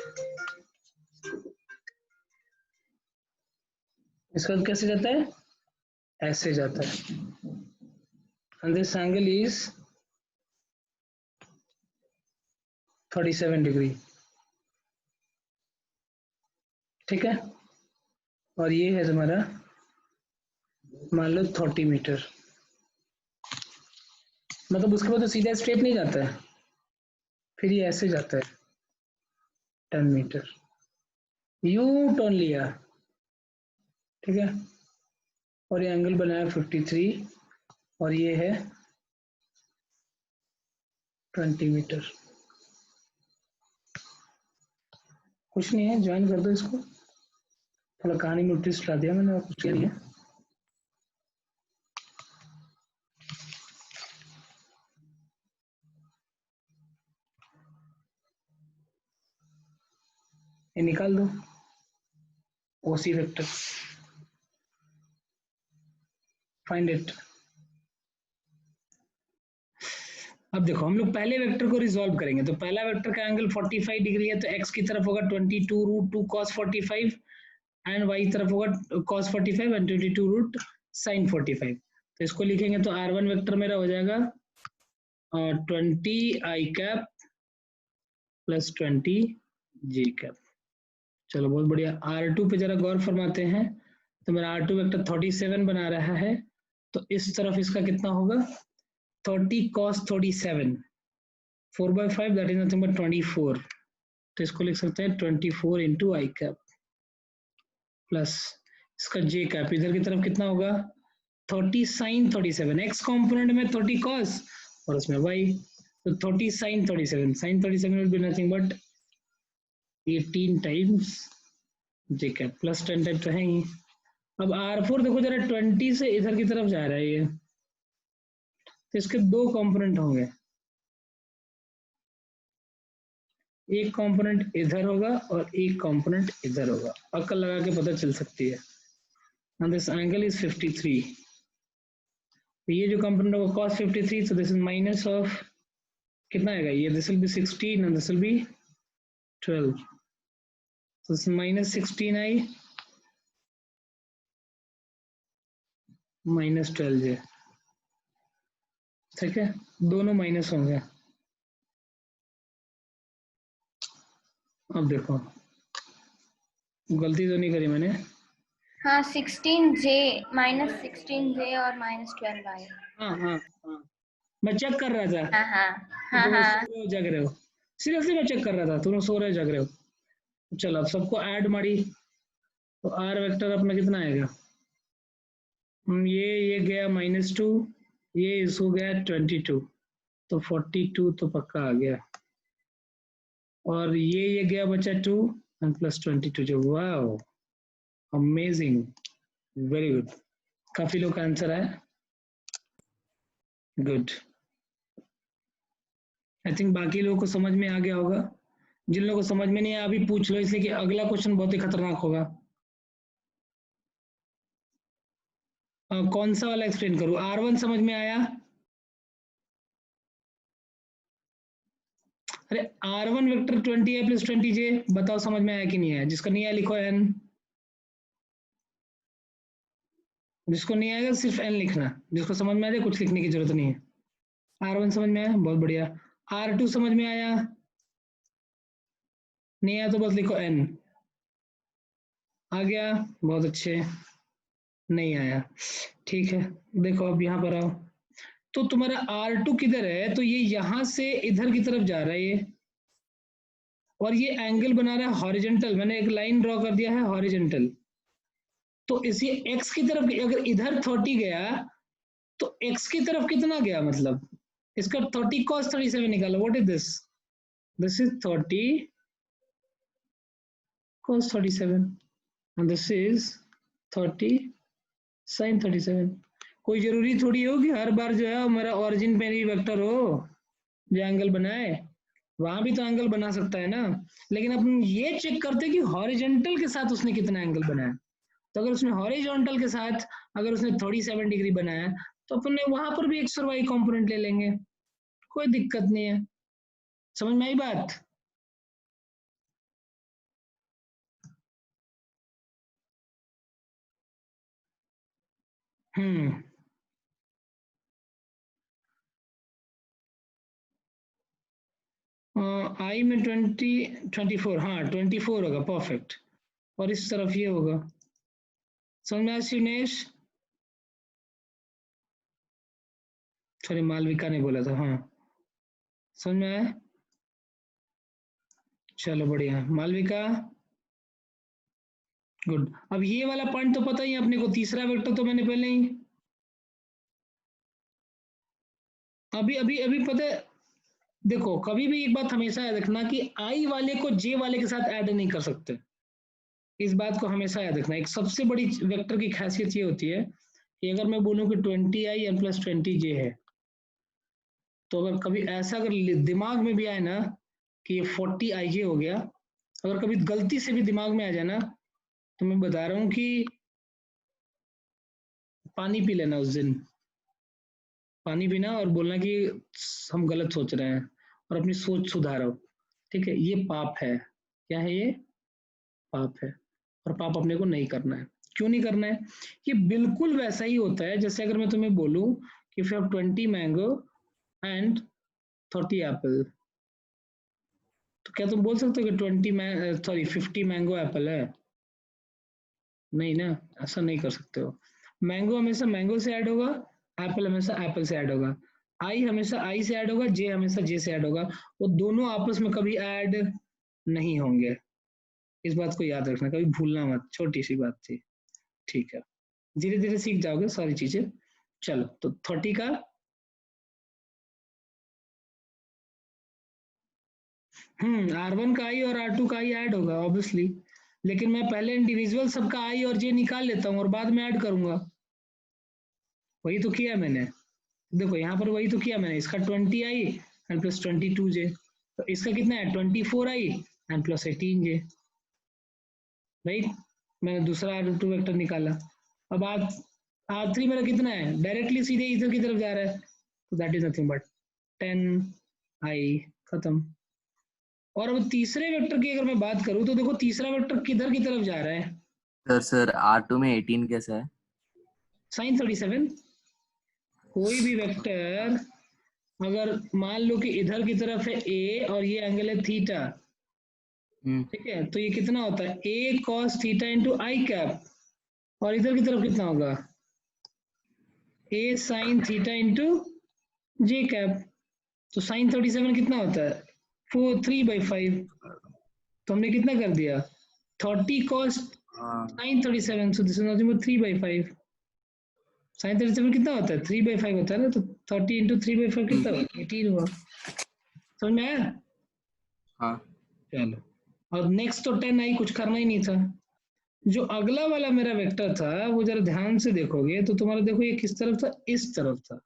इसका कैसे जाता है? ऐसे जाता है. And this angle is 37 degree. ठीक है. और ये है तुम्हारा मान लो 30 मीटर. मतलब उसके बाद तो सीधा स्ट्रेट नहीं जाता है, फिर ये ऐसे जाता है 10 मीटर. यू टर्न लिया, ठीक है. और ये एंगल बनाया 53 और ये है 20 मीटर. कुछ नहीं है, ज्वाइन कर दो इसको. थोड़ा कहानी में ट्विस्ट ला दिया मैंने और कुछ किया नहीं है. ये निकाल दो. ओसी वेक्टर, फाइंड इट। अब देखो हम लोग पहले वेक्टर को रिजॉल्व करेंगे, तो पहला वेक्टर का एंगल 45 डिग्री है, तो x की तरफ होगा 22 √2 cos 45 एंड y तरफ होगा cos 45 एंड 22 रूट sin 45। तो इसको लिखेंगे तो r1 वेक्टर मेरा हो जाएगा 20 i cap plus 20 j cap. चलो बहुत बढ़िया। r2 पे जरा गौर फरमाते हैं, तो मेरा r2 वेक्टर 37 बना रहा है, तो इस तरफ इसका कितना होगा 30 cos 37, 4/5 that is nothing but 24। तो इसको लिख सकते हैं 24 इंटू आई कैप प्लस इसका जे कैप, इधर की तरफ कितना होगा 30 sin 37, एक्स कॉम्पोनेंट में 30 cos और उसमें y, तो 30 sin 37, sin 37 will be nothing but 18 times J cap plus 10 type तो है ही। अब R4 देखो जरा 20 से इधर की तरफ जा रहा है ये, तो इसके दो कंपोनेंट होंगे, एक कंपोनेंट इधर होगा और एक कंपोनेंट इधर होगा, अक्ल लगा के पता चल सकती है। and this angle is 53, तो ये जो कंपोनेंट होगा cos 53, so this is minus of कितना आएगा ये, this will be 16 and this will be 12, so this is minus 16i minus 12j, ठीक है, दोनों माइनस होंगे। अब देखो गलती तो नहीं करी मैंने, हाँ 16j माइनस 16j और माइनस 12i। हाँ हाँ हाँ मैं चेक कर रहा था। हाँ हाँ हाँ तुम हाँ सो रहे हो जग रहे हो, सीरियसली मैं चेक कर रहा था तुम सो रहे हो जग रहे हो। चलो अब सबको ऐड मारी, तो आर वेक्टर अपना कितना आएगा, ये गया -2, ये इसको गया 22, तो 42 तो पक्का आ गया, और ये गया बचा 2 एंड प्लस 22 जो, वाओ अमेजिंग, वेरी गुड, काफी लोग का आंसर है, गुड। आई थिंक बाकी लोगों को समझ में आ गया होगा, जिन लोगों को समझ में नहीं आया अभी पूछ लो, इसलिए कि अगला क्वेश्चन बहुत ही खतरनाक होगा। कौन सा वाला एक्सप्लेन करूं, R1 समझ में आया, अरे R1 vector 20i plus 20j बताओ समझ में आया कि नहीं आया, जिसका नहीं आया लिखो n, जिसको नहीं आएगा सिर्फ n लिखना, जिसको समझ में आया कुछ लिखने की जरूरत नहीं है। R1 समझ में आया, बहुत बढ़िया। R2 समझ में आया, नहीं आया तो बस लिखो n, आ गया बहुत अच्छे, नहीं आया ठीक है। देखो अब यहाँ पर आओ, तो तुम्हारा R2 किधर है, तो ये यहां से इधर की तरफ जा रहा है ये, और ये एंगल बना रहा है हॉरिजेंटल, मैंने एक लाइन ड्रॉ कर दिया है हॉरिजेंटल, तो इसी x की तरफ अगर इधर 30 गया तो x की तरफ कितना गया, मतलब इसका 30 cos 37 निकालो, what is this, this is 30 cos 37 and this is 30 sin 37। कोई जरूरी थोड़ी हो कि हर बार जो है मेरा ओरिजिन पे ही वेक्टर हो जो एंगल बनाए, वहां भी तो एंगल बना सकता है ना, लेकिन अपन ये चेक करते कि हॉरिजेंटल के साथ उसने कितना एंगल बनाया, तो अगर उसने हॉरिजॉन्टल के साथ अगर उसने 37 डिग्री बनाया तो अपन ने वहां पर भी एक्स और वाई कंपोनेंट ले लेंगे, कोई दिक्कत नहीं है, समझ में आई बात। आई में 24, हाँ 24 होगा, परफेक्ट, और इस तरफ ये होगा, समझ में आया शिवनेश, सॉरी मालविका ने बोला था, हाँ समझ में आया, चलो बढ़िया मालविका, गुड। अब ये वाला पॉइंट तो पता ही है अपने को, तीसरा वेक्टर तो मैंने पहले ही अभी अभी अभी पता है, देखो कभी भी एक बात हमेशा याद रखना कि आई वाले को जे वाले के साथ ऐड नहीं कर सकते, इस बात को हमेशा याद रखना। एक सबसे बड़ी वेक्टर की खासियत ये होती है कि अगर मैं बोलूं कि 20i एंड प्लस 20j है, तो अगर कभी ऐसा अगर दिमाग में भी आए ना कि ये 40ij हो गया, अगर कभी गलती से भी दिमाग में आ जाए ना, तो मैं बता रहा हूँ कि पानी पी लेना उस दिन, पानी पीना और बोलना कि हम गलत सोच रहे हैं और अपनी सोच सुधारो। ठीक है, ये पाप है। क्या है ये? पाप है। और पाप अपने को नहीं करना है। क्यों नहीं करना है? ये बिल्कुल वैसा ही होता है जैसे अगर मैं तुम्हें बोलूं कि if you have 20 mango and 30 Apple, तो क्या तुम बोल सकते हो कि 50 मैंगो एप्पल है? नहीं ना, ऐसा नहीं कर सकते हो। मैंगो हमेशा मैंगो से ऐड होगा, एप्पल हमेशा एप्पल से ऐड होगा, आई हमेशा आई से ऐड होगा, जे हमेशा जे से ऐड होगा। वो दोनों आपस में कभी ऐड नहीं होंगे। इस बात को याद रखना, कभी भूलना मत, छोटी सी बात थी। ठीक है, धीरे धीरे सीख जाओगे सारी चीजें। चलो, तो 30 का R1 का आई और R2 का आई ऐड होगा ऑब्वियसली, लेकिन मैं पहले इंडिविजुअल सबका आई और जे निकाल लेता हूँ और बाद में ऐड करूंगा। वही तो किया मैंने। देखो यहाँ पर वही तो किया मैंने, इसका 20 आई एंड प्लस 22 जे, तो इसका कितना है 24 आई एंड प्लस 18 जे। राइट, मैंने दूसरा R2 वेक्टर निकाला। अब R3 मेरा कितना है, डायरेक्टली सीधे इधर की तरफ जा रहा है, तो दैट इज नथिंग बट 10 आई, खत्म। और अब तीसरे वेक्टर की अगर मैं बात करूं तो देखो तीसरा वेक्टर किधर की तरफ जा रहा है? सर R2 में 18 कैसा है? साइन 37। कोई भी वेक्टर अगर मान लो कि इधर की तरफ है ए और ये एंगल है थीटा, ठीक है, तो ये कितना होता है ए कॉस थीटा इंटू आई कैप, और इधर की तरफ कितना होगा ए साइन थीटा इंटू जे कैप। तो साइन 37 कितना होता है 3/5। तो हमने कितना कर दिया 30 cos sin 37, so this is nothing but 3/5। sin 37 कितना होता है 3/5 होता है ना, तो 30 इंटू 3/5 कितना हुआ 18 हुआ। समझ में आया? हाँ। चलो, और नेक्स्ट तो 10 आई, कुछ करना ही नहीं था। जो अगला वाला मेरा वेक्टर था वो जरा ध्यान से देखोगे तो तुम्हारा देखो ये किस तरफ था, इस तरफ था।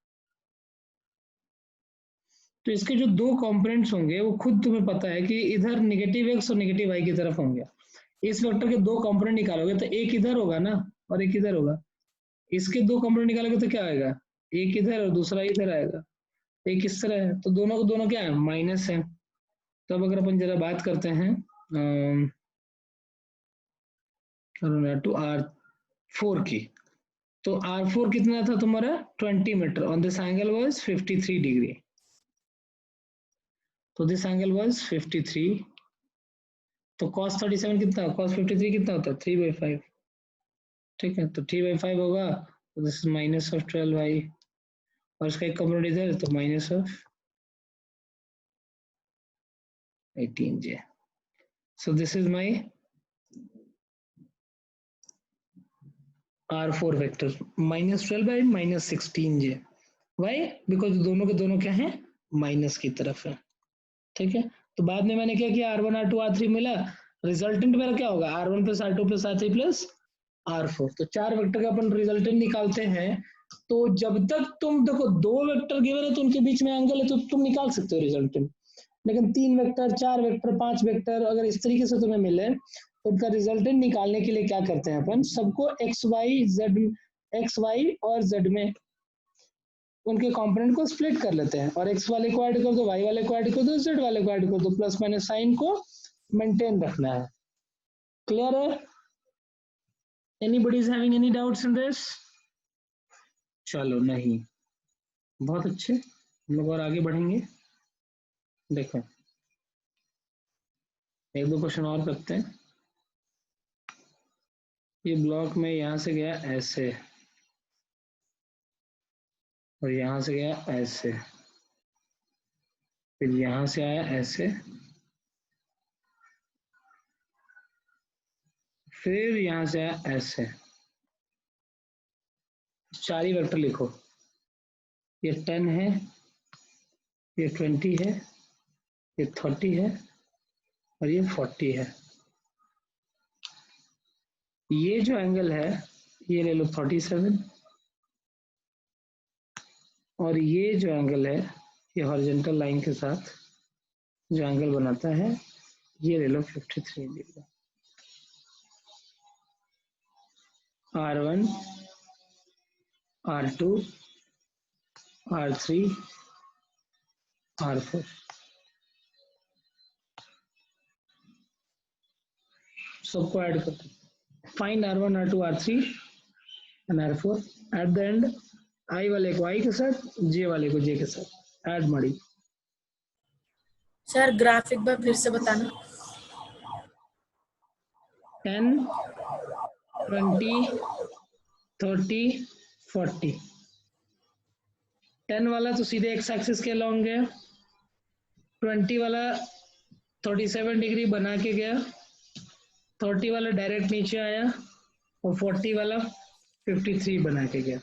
तो इसके जो दो कंपोनेंट्स होंगे वो खुद तुम्हें पता है कि इधर नेगेटिव एक्स और नेगेटिव वाई की तरफ होंगे। इस वेक्टर के दो कंपोनेंट निकालोगे तो एक इधर होगा ना और एक इधर होगा। इसके दो कंपोनेंट निकालोगे तो क्या आएगा, एक इधर और दूसरा इधर आएगा। एक इस तरह है, तो दोनों को दोनों क्या है माइनस है। तो अब अगर अपन जरा बात करते हैं टू R4 की, तो R4 कितना था तुम्हारा 20 metre on this angle was 53 degree. तो दिस एंगल वाज 53, तो cos 37 कितना, cos 53 कितना होता है 3/5। ठीक है, तो 3/5 होगा, तो this is minus of 12y, और इसका एक कंपोनेंट इधर तो minus of 18j। So this is my R4 vector -12 by -16j। Why? Because दोनों के दोनों क्या है माइनस की तरफ है। ठीक है, तो बाद में मैंने क्या किया R1 R2 R3 मिला, रिजल्टेंट मेरा क्या होगा R1 plus R2 plus R3 plus R4। तो चार वेक्टर का अपन रिजल्टेंट निकालते हैं। तो जब तक तुम देखो दो वेक्टर गिवन है तो उनके बीच में एंगल है तो तुम निकाल सकते हो रिजल्टेंट, लेकिन 3 वेक्टर 4 वेक्टर 5 वेक्टर अगर इस तरीके से तुम्हें मिले तो उनका रिजल्टेंट निकालने के लिए क्या करते हैं अपन, सबको एक्स वाई और जेड में उनके कंपोनेंट को स्प्लिट कर लेते हैं, और एक्स वाले को ऐड कर दो, वाई वाले को ऐड कर दो, जेड वाले को ऐड कर दो, प्लस माइनस साइन को मेंटेन रखना है। क्लियर है? Anybody is having any doubts in this? चलो, नहीं, बहुत अच्छे, हम लोग और आगे बढ़ेंगे। देखो एक दो क्वेश्चन और करते हैं। ये ब्लॉक में यहां से गया ऐसे और यहां से गया ऐसे, फिर यहां से आया ऐसे, फिर यहां से आया ऐसे। चार ही वेक्टर लिखो, ये 10 है, ये 20 है, ये 30 है और ये 40 है। ये जो एंगल है ये ले लो 37, और ये जो एंगल है ये हॉरिजॉन्टल लाइन के साथ जो एंगल बनाता है ये ले लो 53 degree. R1, R2, R3, R4. सबको ऐड करते find R1, R2, R3 and R4. At the end I वाले को I के साथ, J वाले को J के साथ ऐड मड़ी. सर ग्राफिक पर फिर से बताना. 10, 20, 30, 40. 10 वाला तो सीधे एक्स एक्सिस के अलॉन्ग गया, 20 वाला 37 डिग्री बना के गया, 30 वाला डायरेक्ट नीचे आया और 40 वाला 53 बना के गया.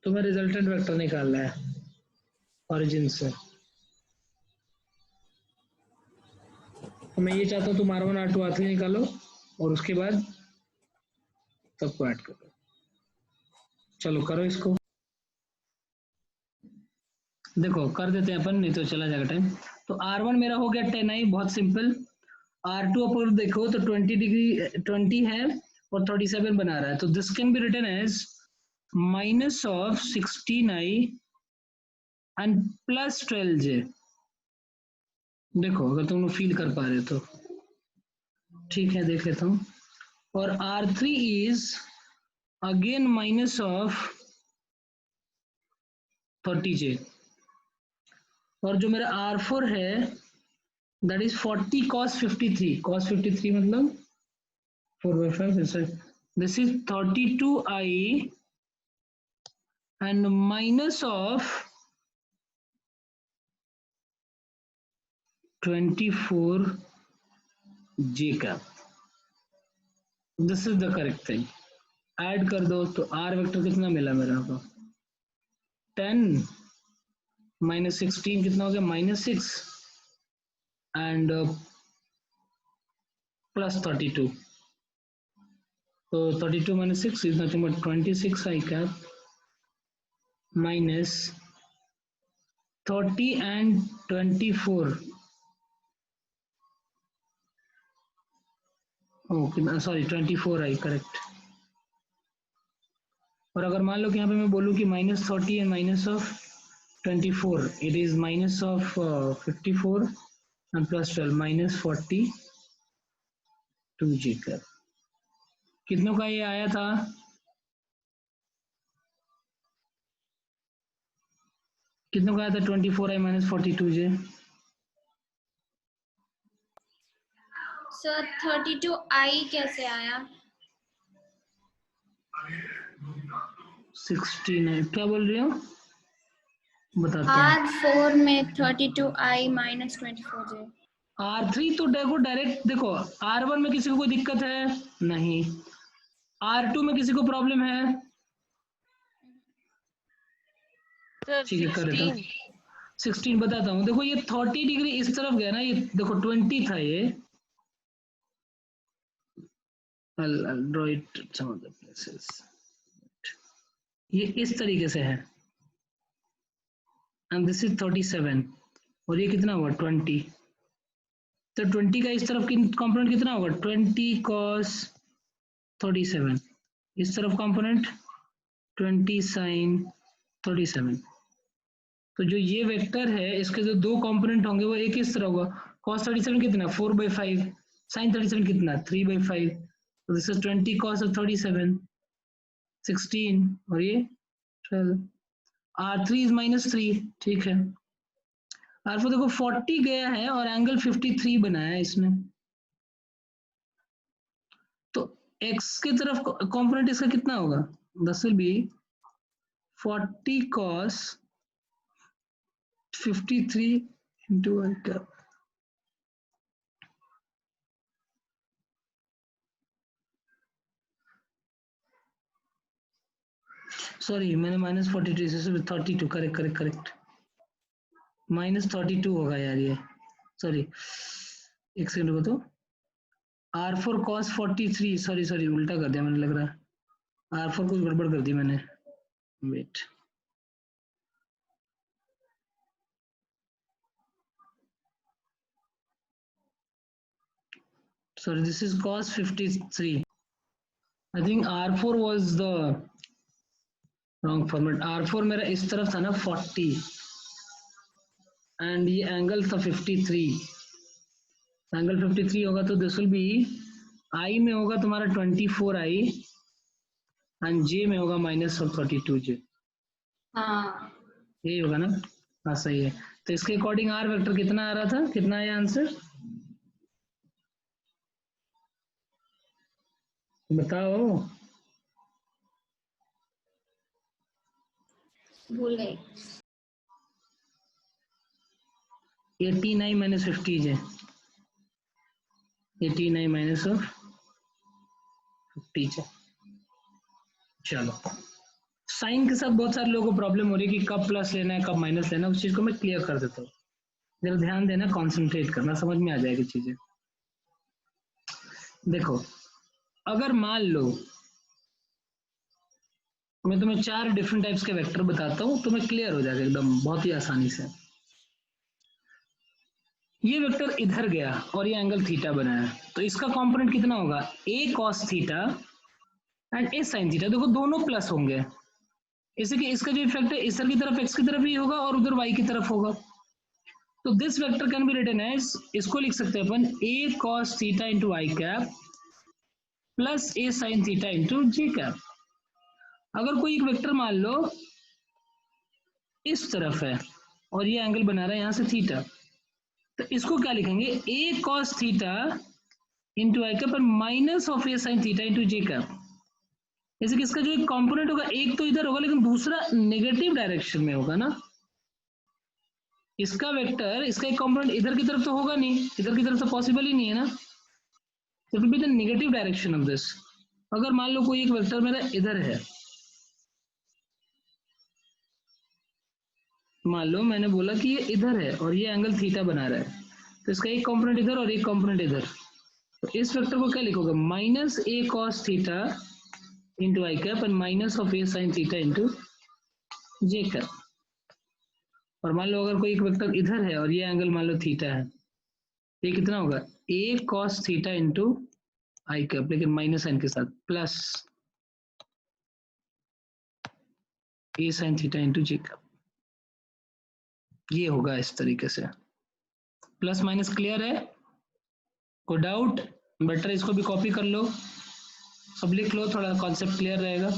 तुम्हें रिजल्टेंट वेक्टर निकालना है ओरिजिन से. तो मैं ये चाहता हूँ तुम R1, R2, R3 निकालो और उसके बाद सबको ऐड करो. चलो करो इसको. देखो कर देते हैं अपन, नहीं तो चला जाएगा टाइम. तो R1 मेरा हो गया 10i, बहुत सिंपल. R2 अपर देखो तो 20 डिग्री 20 है और 37 बना रहा है, तो this can be written as minus of 16i and plus 12j. देखो अगर तुम लोग फील कर पा रहे तो ठीक है, देख लेता हूँ. और R3 is again minus of 30j. और जो मेरा R4 है दैट इज 40 cos 53. cos 53 मतलब 4/5. This is 32i and minus of 24j cap. This is the correct thing. Add कर दो तो R वेक्टर कितना मिला मेरा को? 10 minus 16 कितना हो गया? -6 and plus 32. So 32 minus 6 is nothing but 26i cap minus 30 and 24. oh sorry 24i correct. और अगर मान लो कि यहाँ पे मैं बोलूँ कि -30 and minus of 24, it is minus of 54 and plus 12 -40 2g cap. कितनों का ये आया था? कितनों का आया था? 24i minus 42j. Sir 32i कैसे आया? 16 है. क्या बोल रही हो? बताता हूँ. R4 में 32i minus 24j. R3 तो देखो डायरेक्ट देखो, R1 में किसी को कोई दिक्कत है? नहीं. R2 में किसी को प्रॉब्लम है? ठीक है कर देता हूँ. 16 बताता हूँ. देखो ये 30 डिग्री इस तरफ गया ना, ये देखो 20 था ये. I'll draw it some other places. ये इस तरीके से है and this is 37 और ये कितना हुआ? 20. तो 20 का इस तरफ कंपोनेंट कितना होगा? 20 cos 37. इस तरफ कंपोनेंट 20 sin 37. तो जो ये वेक्टर है इसके जो दो कंपोनेंट होंगे वो एक इस तरह होगा. cos 37 कितना? 4/5. sin 37 कितना? 3/5. तो दिस इज 20 cos of 37 16 और ये 12. R3 is -3. ठीक है. R4 देखो 40 गया है और एंगल 53 बनाया है इसमें. तो x की तरफ कंपोनेंट इसका कितना होगा? This will B 40 cos 53 into I cap. Sorry मैंने -42 से 32. करेक्ट -32 होगा यार ये. सॉरी एक सेकंड को. तो R4 cos 43. सॉरी उल्टा कर दिया मैंने लग रहा है. R4 कुछ गड़बड़ कर दी मैंने. Wait. Sorry this is cos 53 I think R4 was the wrong format. R4 मेरा इस तरफ था ना 40 एंड ये एंगल था 53। एंगल 53 होगा तो दिस विल बी I में होगा तुम्हारा 24I एंड J में होगा -32J। हाँ यही होगा ना? हाँ सही है। तो इसके अकॉर्डिंग R वेक्टर कितना आ रहा था, कितना आया आंसर बताओ? भूल गई। 89 - 50J। 89 - 50J। चलो, साइन के साथ बहुत सारे लोगों को प्रॉब्लम हो रही है कि कब प्लस लेना है कब माइनस लेना है। उस चीज को मैं क्लियर कर देता हूँ, जरा ध्यान देना, कॉन्सेंट्रेट करना, समझ में आ जाएगी चीजें। देखो, अगर मान लो मैं तुम्हें 4 डिफरेंट टाइप्स के वेक्टर बताता हूँ, तुम्हें क्लियर हो जाएगा एकदम बहुत ही आसानी से। ये वेक्टर इधर गया और ये एंगल थीटा बनाया, तो इसका कंपोनेंट कितना होगा? a cos theta and a sin theta. देखो दोनों प्लस होंगे, इसे कि इसका जो इफेक्ट है इधर की तरफ x की तरफ ही होगा और उधर y की तरफ होगा। तो this vector can be written as, इसको लिख सकते हैं अपन a cos theta into I cap plus a sin theta into J cap. अगर कोई एक वेक्टर मान लो इस तरफ है और ये एंगल बना रहा है यहां से थीटा, तो इसको क्या लिखेंगे? a cos theta into I cap minus of a sin theta into J cap. जैसे कि इसका जो एक कंपोनेंट होगा एक तो इधर होगा लेकिन दूसरा नेगेटिव डायरेक्शन में होगा ना। इसका वेक्टर, इसका एक कंपोनेंट इधर की तरफ तो होगा नहीं, इधर की तरफ तो पॉसिबल ही नहीं है ना। तो it will be the negative direction of this. अगर मान लो कोई एक वेक्टर मेरा इधर है, मान लो मैंने बोला कि ये इधर है और ये एंगल थीटा बना रहा है, तो इसका एक कंपोनेंट इधर और एक कंपोनेंट इधर, तो इस वेक्टर को क्या लिखोगे? Minus a cos theta into I cap and minus of a sin theta into J cap. और मान लो अगर कोई एक वेक्टर इधर है और ये एंगल मान लो थीटा है, ये कितना होगा? a cos theta into I cap, लेकिन माइनस साइन के साथ, plus a sin theta into J cap. ये होगा इस तरीके से। प्लस माइनस क्लियर है? कोई डाउट? बेटर इसको भी कॉपी कर लो, सब लिख लो, थोड़ा कॉन्सेप्ट क्लियर रहेगा।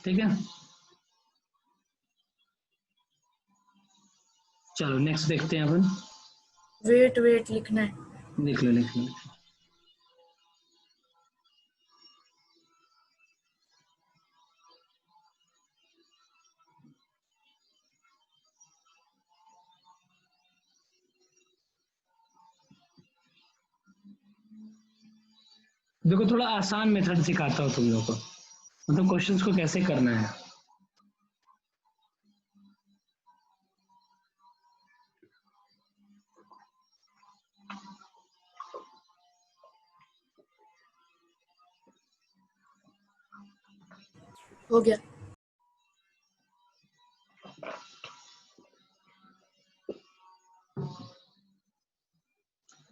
ठीक है, चलो नेक्स्ट देखते हैं अपन। वेट वेट लिखना है। लिख लो लिख लो। देखो थोड़ा आसान मेथड सिखाता हूँ तुम लोगों को, मतलब क्वेश्चंस को कैसे करना है। हो गया।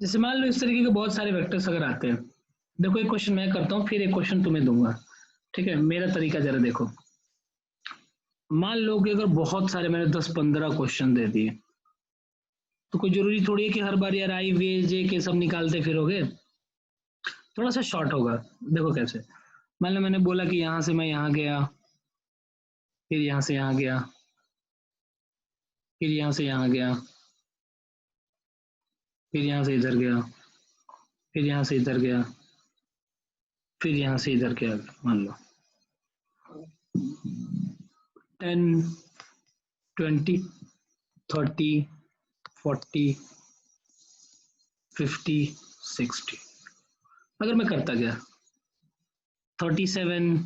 जैसे मान लो इस तरीके के बहुत सारे वेक्टर्स अगर आते हैं, देखो एक क्वेश्चन मैं करता हूँ फिर एक क्वेश्चन तुम्हें दूंगा, ठीक है? मेरा तरीका जरा देखो। मान लो कि अगर बहुत सारे मैंने 10-15 क्वेश्चन दे दिए, तो कोई जरूरी थोड़ी है कि हर बार यार आई वे जे के सब निकालते फिरोगे, थोड़ा सा शॉर्ट होगा। देखो कैसे, मान लो मैंने बोला कि यहाँ से मैं यहाँ गया, फिर यहाँ से यहाँ गया, फिर यहाँ से यहाँ गया, फिर यहाँ से इधर गया, फिर यहाँ से इधर गया, फिर यहाँ से इधर गया। मान लो 10, 20, 30, 40, 50, 60। अगर मैं करता गया 37,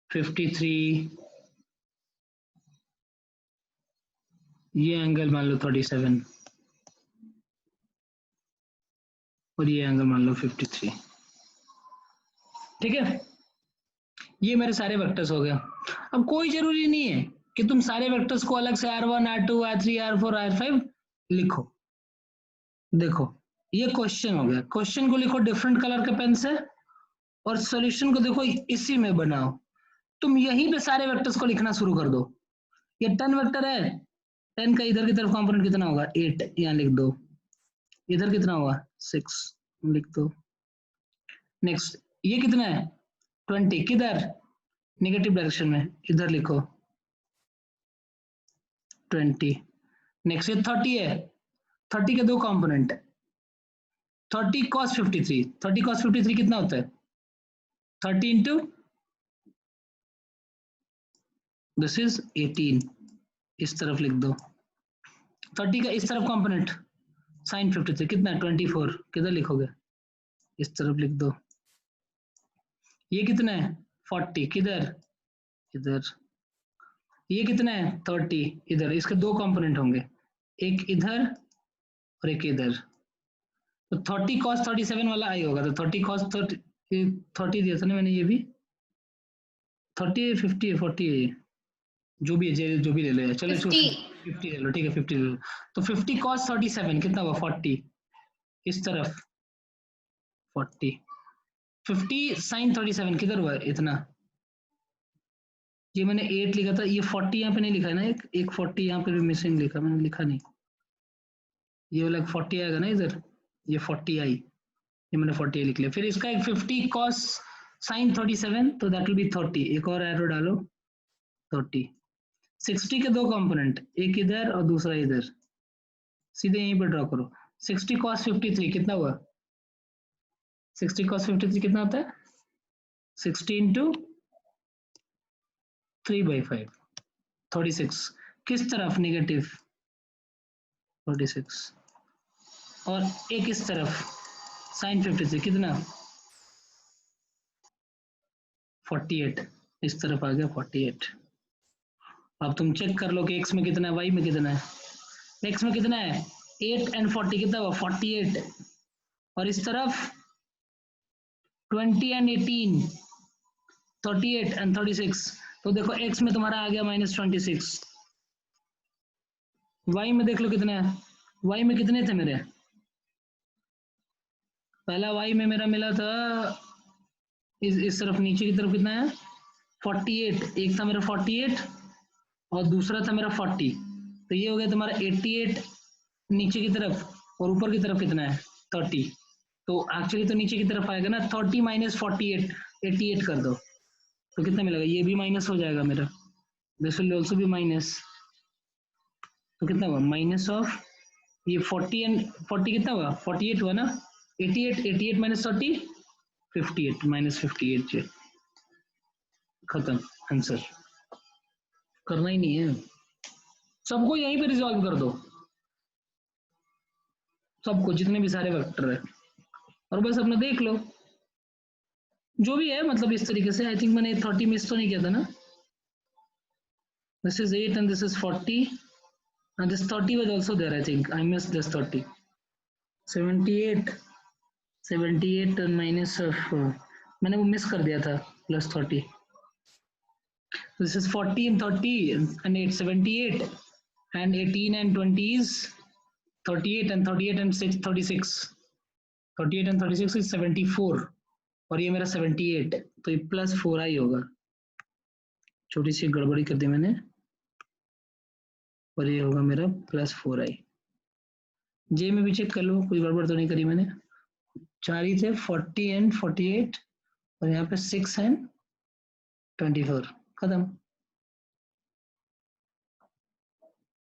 53, ये एंगल मान लो 37 और ये एंगल मान लो 53। ठीक है, ये मेरे सारे वेक्टर्स हो गए। अब कोई जरूरी नहीं है कि तुम सारे वेक्टर्स को अलग से R1 R2 R3 R4 R5 लिखो। देखो ये क्वेश्चन हो गया, क्वेश्चन को लिखो डिफरेंट कलर के पेन से और सॉल्यूशन को देखो इसी में बनाओ। तुम यहीं पे सारे वेक्टर्स को लिखना शुरू कर दो। ये 10 वेक्टर है, 10 का इधर की तरफ कंपोनेंट कितना होगा 8, यहाँ लिख दो। इधर कितना होगा 6 लिख दो। नेक्स्ट ये कितना है 20, किधर नेगेटिव डायरेक्शन में, इधर लिखो 20। नेक्स्ट ये 30 है, 30 के दो कंपोनेंट 30 cos 53, 30 cos 53 कितना होता है 30 इंटू दिस इज 18, इस तरफ लिख दो। 30 का इस तरफ कंपोनेंट sin 53 कितना है 24, किधर लिखोगे इस तरफ लिख दो। ये कितना है 40, किधर इधर। ये कितना है 30 इधर, इसके दो कंपोनेंट होंगे, एक इधर और एक इधर। तो 30 cos 37 वाला आई होगा, तो 30 cos 30 दिया था ना मैंने, ये भी 30 50 40 है, जो भी है जो भी ले लो, चलो 50 50 ले लो, ठीक है 50 ले लो। तो 50 cos 37 कितना हुआ 40, इस तरफ 40, 50 sin 37 किधर हुआ इतना, ये मैंने 8 लिखा था, ये 40 यहाँ पे नहीं लिखा है ना, एक 40 यहाँ पे भी मिसिंग लिखा, मैंने लिखा नहीं, ये वाला 40 आएगा ना इधर, ये 40 आई, ये मैंने 40 लिख लिया। फिर इसका एक 50 cos sin 37, तो दैट विल बी 30, एक और एरो डालो 30। 60 के दो कंपोनेंट, एक इधर और दूसरा इधर, सीधे यहीं पर ड्रॉ करो। 60 cos 53 कितना हुआ 60 cos 53 कितना होता है 60 इंटू 3/5 36, किस तरफ नेगेटिव 36, और एक इस तरफ sin 53 कितना 48, इस तरफ आ गया 48। अब तुम चेक कर लो कि x में कितना है y में कितना है। x में कितना है 8 and 40 कितना हुआ 48, और इस तरफ 20 and 18 38 and 36, तो देखो x में तुम्हारा आ गया -26। y में देख लो कितना है, y में कितने थे मेरे, पहला y में मेरा मिला था इस तरफ नीचे की तरफ कितना है 48, एक था मेरा 48 और दूसरा था मेरा 40, तो ये हो गया तुम्हारा 88 नीचे की तरफ, और ऊपर की तरफ कितना है 30, तो एक्चुअली तो नीचे की तरफ आएगा ना 30 - 48, 88 कर दो तो कितना मिलेगा, ये भी माइनस हो जाएगा मेरा, this will also be minus, तो कितना हुआ माइनस ऑफ ये 40 एंड 40 कितना हुआ 48 हुआ ना, 88 88 - 30 58 -58 खत्म आंसर, करना ही नहीं है, सबको यहीं पे रिजॉल्व कर दो, सबको जितने भी सारे वेक्टर है, और बस अपना देख लो जो भी है, मतलब इस तरीके से। आई थिंक मैंने 30 मिस तो नहीं किया था ना, this is 8 and this is 40 and this 30 was also there, I think I missed this 30, 78 78 and minus of मैंने वो मिस कर दिया था plus 30, this is 40 and 30 and 8 78 and 18 and 20 is 38 and 38 and 6 36, 38 and 36 is 74, और ये मेरा 78, तो ये +4 आई होगा, छोटी सी गड़बड़ी कर दी मैंने, और ये होगा मेरा +4 आई। जे में भी चेक कर लो कोई गड़बड़ तो नहीं करी मैंने, 4 ही थे 40 and 48 और यहाँ पे 6 and 24, खत्म,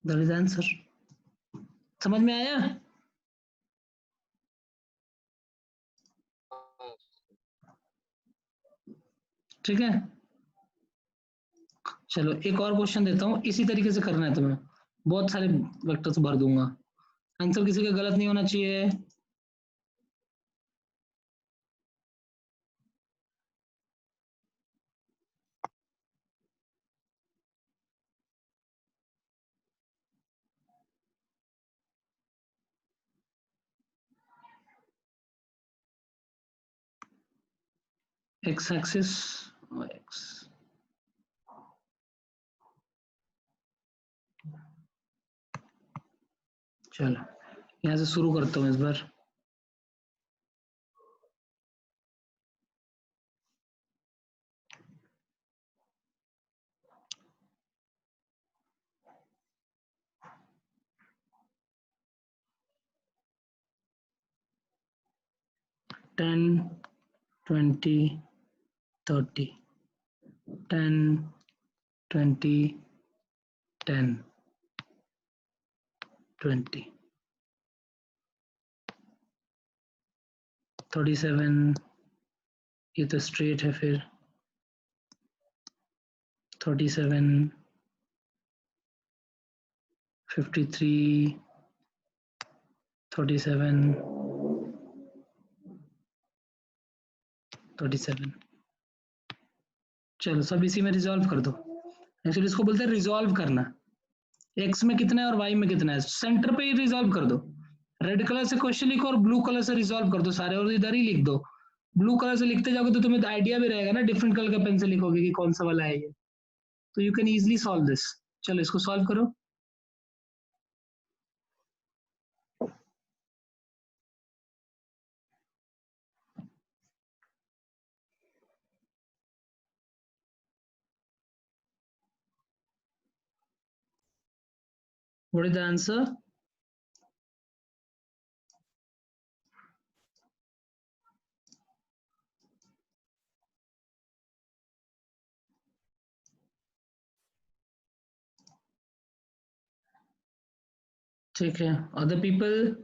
दैट इज आंसर। समझ में आया, ठीक है, चलो एक और क्वेश्चन देता हूँ, इसी तरीके से करना है तुम्हें, बहुत सारे वेक्टर्स भर दूंगा, आंसर किसी का गलत नहीं होना चाहिए। एक्स एक्सिस और एक्स। चलो यहाँ से शुरू करता हूँ इस बार। टेन 20 30 10 20 10 20 37 ये तो स्ट्रेट है फिर 37 53 37 37। चलो सब इसी में रिजॉल्व कर दो। एक्चुअली इसको बोलते हैं रिजॉल्व करना। एक्स में कितना है और वाई में कितना है, सेंटर पे ही रिजॉल्व कर दो। रेड कलर से क्वेश्चन लिखो और ब्लू कलर से रिजॉल्व कर दो सारे, और इधर ही लिख दो। ब्लू कलर से लिखते जाओगे तो तुम्हें आइडिया भी रहेगा ना, डिफरेंट कलर का पेन से लिखोगे कि कौन सा वाला है ये, तो you can easily solve this. चलो इसको सॉल्व करो। What is the answer? ठीक है, other people?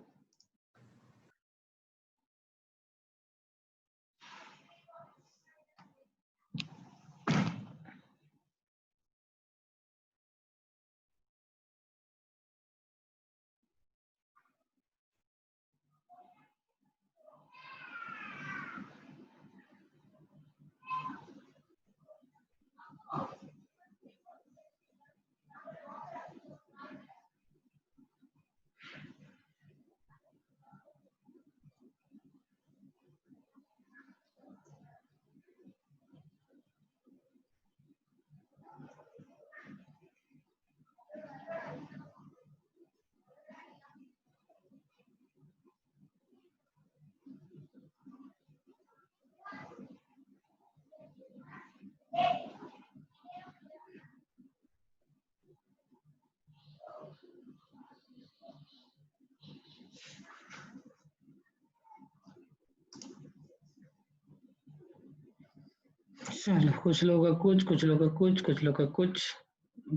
चलो कुछ लोगों का कुछ, कुछ लोगों का कुछ, कुछ लोगों का कुछ।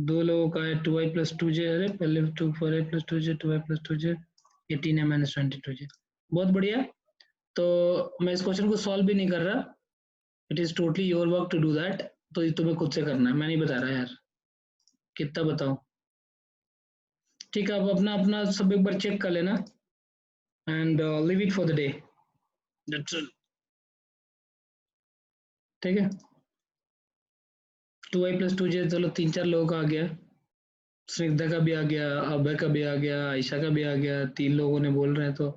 दो लोगों का है 2i प्लस 2j। अरे पहले 4i plus 2j 2i plus 2j 18 है माइनस 22j। बहुत बढ़िया। तो मैं इस क्वेश्चन को सॉल्व भी नहीं कर रहा, it is totally your work to do that. तो ये तुम्हें खुद से करना है, मैं नहीं बता रहा यार। कितना बताओ? ठीक है, अब अपना अपना सब एक बार चेक कर लेना and leave it for the day. ठीक है, 2i प्लस 2j। चलो 3-4 लोगों का आ गया, स्निग्धा का भी आ गया, अभय का भी आ गया, आयशा का भी आ गया। 3 लोगों ने बोल रहे हैं तो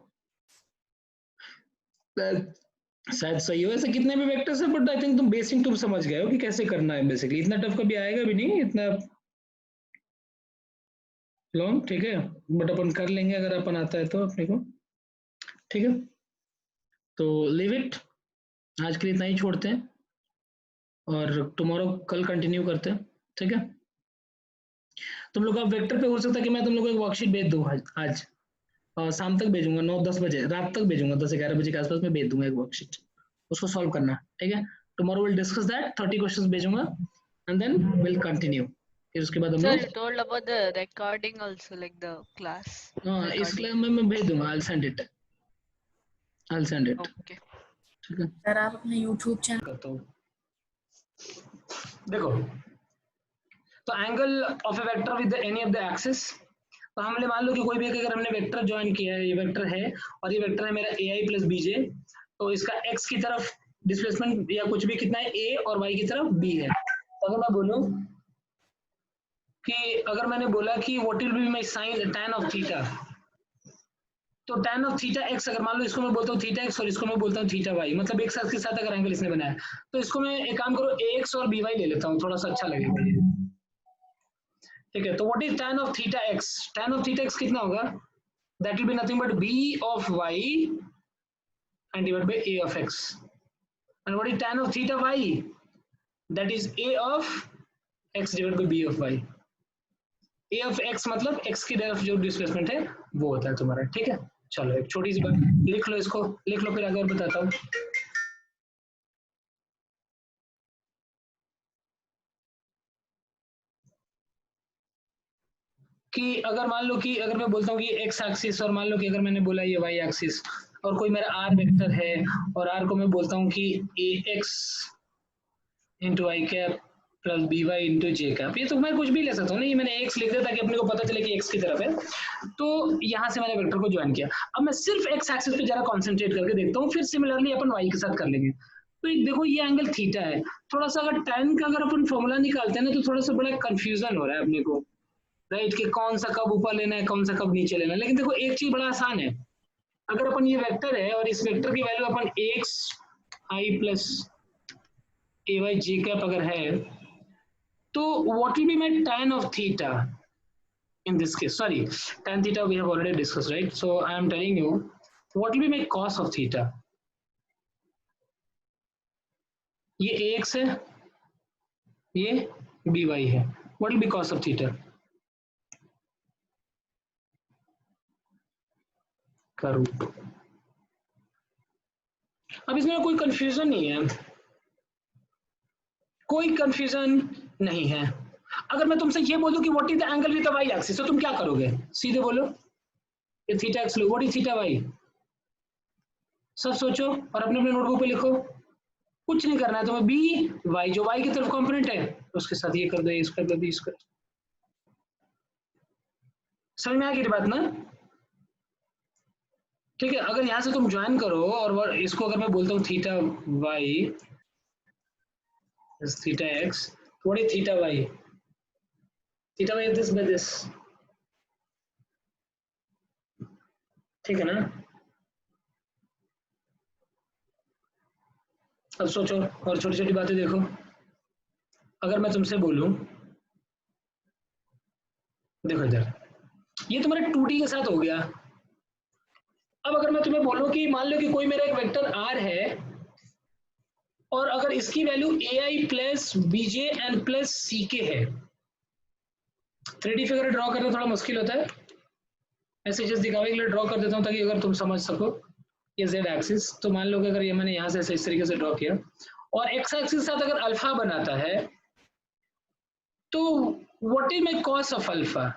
शायद सही हो। ऐसे कितने भी वेक्टर्स है, बट आई थिंक तुम बेसिक तुम समझ गए हो कि कैसे करना है। बेसिकली इतना टफ कभी आएगा भी नहीं, इतना लॉन्ग। ठीक है, बट अपन कर लेंगे अगर अपन आता है तो अपने को। ठीक है, तो लीव इट, आज के लिए इतना ही छोड़ते हैं और टुमारो कल कंटिन्यू करते हैं। ठीक है, तुम लोग का वेक्टर पे हो सकता है कि मैं तुम लोग को एक वर्कशीट भेज दूँ आज शाम तक भेजूंगा, 9-10 बजे रात तक भेजूंगा, 10-11 बजे के आसपास में भेज दूंगा एक वर्कशीट, उसको सॉल्व करना। ठीक है, tomorrow will discuss that. 30 questions भेजूंगा एंड देन विल कंटिन्यू। फिर उसके बाद हम Sir, लोग you told about the recording also, like the class हाँ इस recording. क्लास में मैं भेज दूंगा। I'll send it. Okay. ठीक है, सर आप अपने YouTube चैनल करता हूँ। देखो, तो angle of A vector with any of the axis. तो हमने मान लो कि कोई भी अगर हमने वेक्टर ज्वाइन किया है, ये वेक्टर है और ये वेक्टर है मेरा ai प्लस bj, तो इसका x की तरफ डिस्प्लेसमेंट या कुछ भी कितना है a और y की तरफ b है। तो अगर मैं बोलूं कि अगर मैंने बोला कि what will be my sine tan of theta, तो tan ऑफ थीटा एक्स, अगर मान लो इसको मैं बोलता हूँ थीटा एक्स और इसको मैं बोलता हूँ थीटा वाई, मतलब एक साथ के साथ अगर एंगल इसने बनाया, तो इसको मैं एक काम करो ax और by ले लेता हूँ, थोड़ा सा अच्छा लगेगा ये। ठीक है, तो what is tan of theta x? tan of theta x कितना होगा? That will be nothing but b of y and divide by a of x। And what is tan of theta y? That is a of x divide by b of y। a of x मतलब x की तरफ जो displacement है वो होता है तुम्हारा। ठीक है, चलो एक छोटी सी बात लिख लो, इसको लिख लो, फिर आगे और बताता हूँ। कि अगर मान लो कि अगर मैं बोलता हूँ कि x एक्सिस, और मान लो कि अगर मैंने बोला ये y एक्सिस, और कोई मेरा r वेक्टर है, और r को मैं बोलता हूँ कि ax इंटू आई cap plus B Y into जे कैप, ये तो मैं कुछ भी ले सकता हूँ ना, ये मैंने एक्स लिख दिया ताकि अपने को पता चले कि एक्स की तरफ है। तो यहाँ से मैंने वेक्टर को ज्वाइन किया। अब मैं सिर्फ एक्स एक्सिस पे जरा कॉन्सेंट्रेट करके देखता हूँ, फिर सिमिलरली अपन वाई के साथ कर लेंगे। तो एक देखो ये एंगल थीटा है, थोड़ा सा अगर tan का अगर अपन फॉर्मूला निकालते हैं ना, तो थोड़ा सा बड़ा कंफ्यूजन हो रहा है अपने को, राइट, कि कौन सा कब ऊपर लेना है, कौन सा कब नीचे लेना है। लेकिन देखो एक चीज बड़ा आसान है, अगर अपन ये वेक्टर है और इस वेक्टर की वैल्यू अपन एक्स आई प्लस ए वाई जे कैप अगर है, तो what will be my tan of theta in this case? Sorry, tan theta we have already discussed, right? So I am telling you what will be my cos of theta. ये ax है, ये by है, what will be cos of theta? का root. अब इसमें कोई confusion नहीं है, कोई कंफ्यूजन नहीं है। अगर मैं तुमसे ये बोलूं कि what is the angle with the y axis, तो तुम क्या करोगे? सीधे बोलो ये थीटा एक्स लो, व्हाट इज थीटा वाई। सब सोचो और अपने अपने नोटबुक पे लिखो, कुछ नहीं करना है तुम्हें। बी वाई, जो वाई की तरफ कंपोनेंट है उसके साथ ये कर दो, ये कर दो, बी कर। समझ में आ गई बात ना? ठीक है, अगर यहां से तुम ज्वाइन करो और इसको अगर मैं बोलता हूँ theta y theta x, what is theta y? Theta y this by this, ठीक है ना? अब सोचो और छोटी छोटी बातें देखो। अगर मैं तुमसे बोलूं, देखो इधर, ये तुम्हारे 2D के साथ हो गया। अब अगर मैं तुम्हें बोलूं कि मान लो कि कोई मेरा एक वेक्टर r है, और अगर इसकी value ai plus bj n plus ck है। 3D फिगर ड्रॉ करना थोड़ा मुश्किल होता है, ऐसे जस्ट दिखावे के लिए ड्रॉ कर देता हूं ताकि अगर तुम समझ सको। ये z एक्सिस, तो मान लो कि अगर ये मैंने यहां से इस तरीके से ड्रॉ किया, और x एक्सिस के साथ अगर अल्फा बनाता है, तो what is my cos of alpha?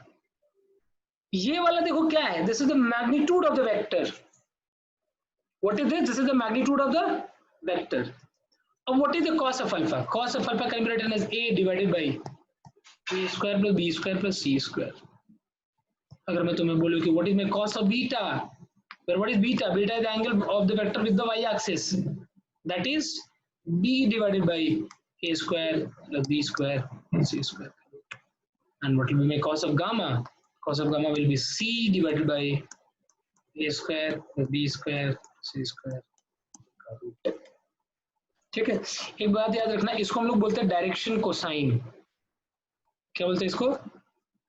ये वाला देखो क्या है, this is the magnitude of the vector. What is this? This is the magnitude of the vector. अब what is the cos of alpha? Cos of alpha can be written as a divided by a square plus b square plus c square. अगर मैं तुम्हें बोलूं कि what is my cos of beta, where what is beta? Beta is the angle of the vector with the y-axis, that is b divided by a square plus b square plus c square. And what will be my cos of gamma? Cos of gamma will be c divided by a square plus b square c square का root. ठीक है, एक बात याद रखना, इसको हम लोग बोलते हैं डायरेक्शन कोसाइन। क्या बोलते हैं इसको?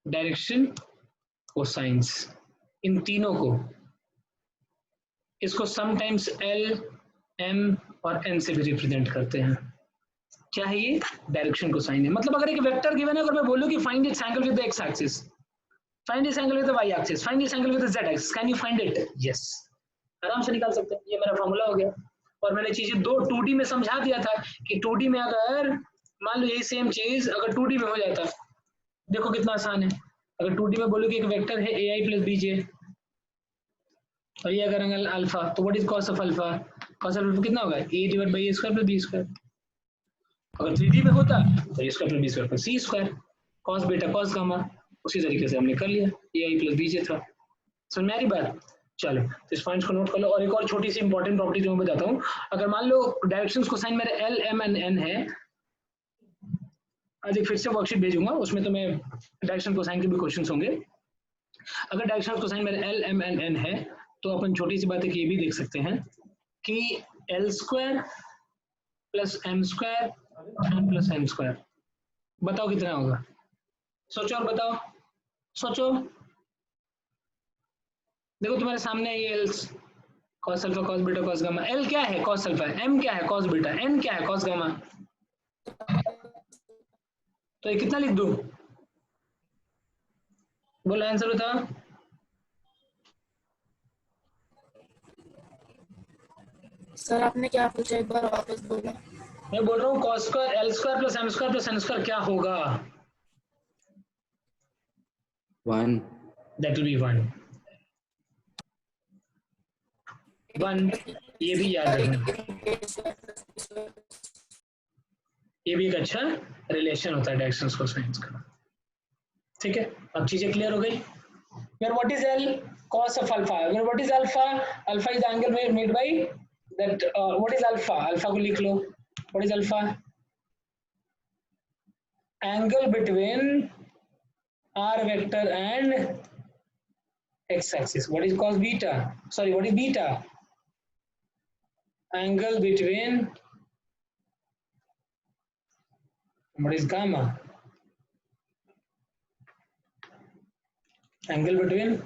Direction cosines. इन तीनों को, इसको समटाइम्स एल, एम और एन से भी रिप्रेजेंट करते हैं। क्या है ये? डायरेक्शन कोसाइन है। मतलब अगर एक वेक्टर गिवन है, अगर मैं बोलूं कि find its angle with the x axis, find its angle with the y axis, find its angle with the z axis, can you find it? Yes, आराम से निकाल सकते हैं। ये मेरा फॉर्मूला हो गया, और मैंने चीजें 2D में समझा दिया था कि 2D में अगर मान लो यही सेम चीज अगर 2D में हो जाता, देखो कितना आसान है। अगर 2D में बोलो कि एक वेक्टर है ai प्लस bj, और ये अगर एंगल अल्फा, तो what is cos of alpha? Cos of alpha कितना होगा? a divide by a square plus b square. अगर 3D में होता तो a square plus b square plus c square. Cos beta cos gamma, उसी तरीके से हमने कर लिया, ai प्लस bj था। समझ में आ रही बात? चलो, तो इस पॉइंट्स को नोट कर लो। और एक और छोटी सी इंपॉर्टेंट प्रॉपर्टी जो मैं बताता हूँ, अगर मान लो डायरेक्शंस कोसाइन मेरे l, m and n है, आज एक फिर से वर्कशीट भेजूंगा, उसमें तो मैं डायरेक्शन कोसाइन के भी क्वेश्चंस होंगे। अगर डायरेक्शन कोसाइन मेरे l, m and n है, तो अपन छोटी सी बात है कि ये भी देख सकते हैं कि l square plus m square plus n square, बताओ कितना होगा? सोचो और बताओ, सोचो। देखो तुम्हारे सामने ये L cos alpha cos beta cos gamma, L क्या है कॉस अल्फा, एम क्या है कॉस बीटा, एन क्या है कॉस गामा, तो ये कितना लिख दूं? बोलो आंसर बताओ। सर आपने क्या पूछा, एक बार वापस बोला। मैं बोल रहा हूँ cos square l square plus m square plus n square क्या होगा? 1. That will be 1। ये भी याद रखना, ये भी एक अच्छा रिलेशन होता है डायरेक्शंस कोसाइंस का। ठीक है, अब चीजें क्लियर हो गई। Where what is L? Cos of alpha. Where what is alpha? Alpha is the angle made by that. What is alpha? Alpha को लिख लो. What is alpha? Angle between r vector and x axis. What is cos beta? Sorry, what is beta? Angle between. What is gamma? Angle between.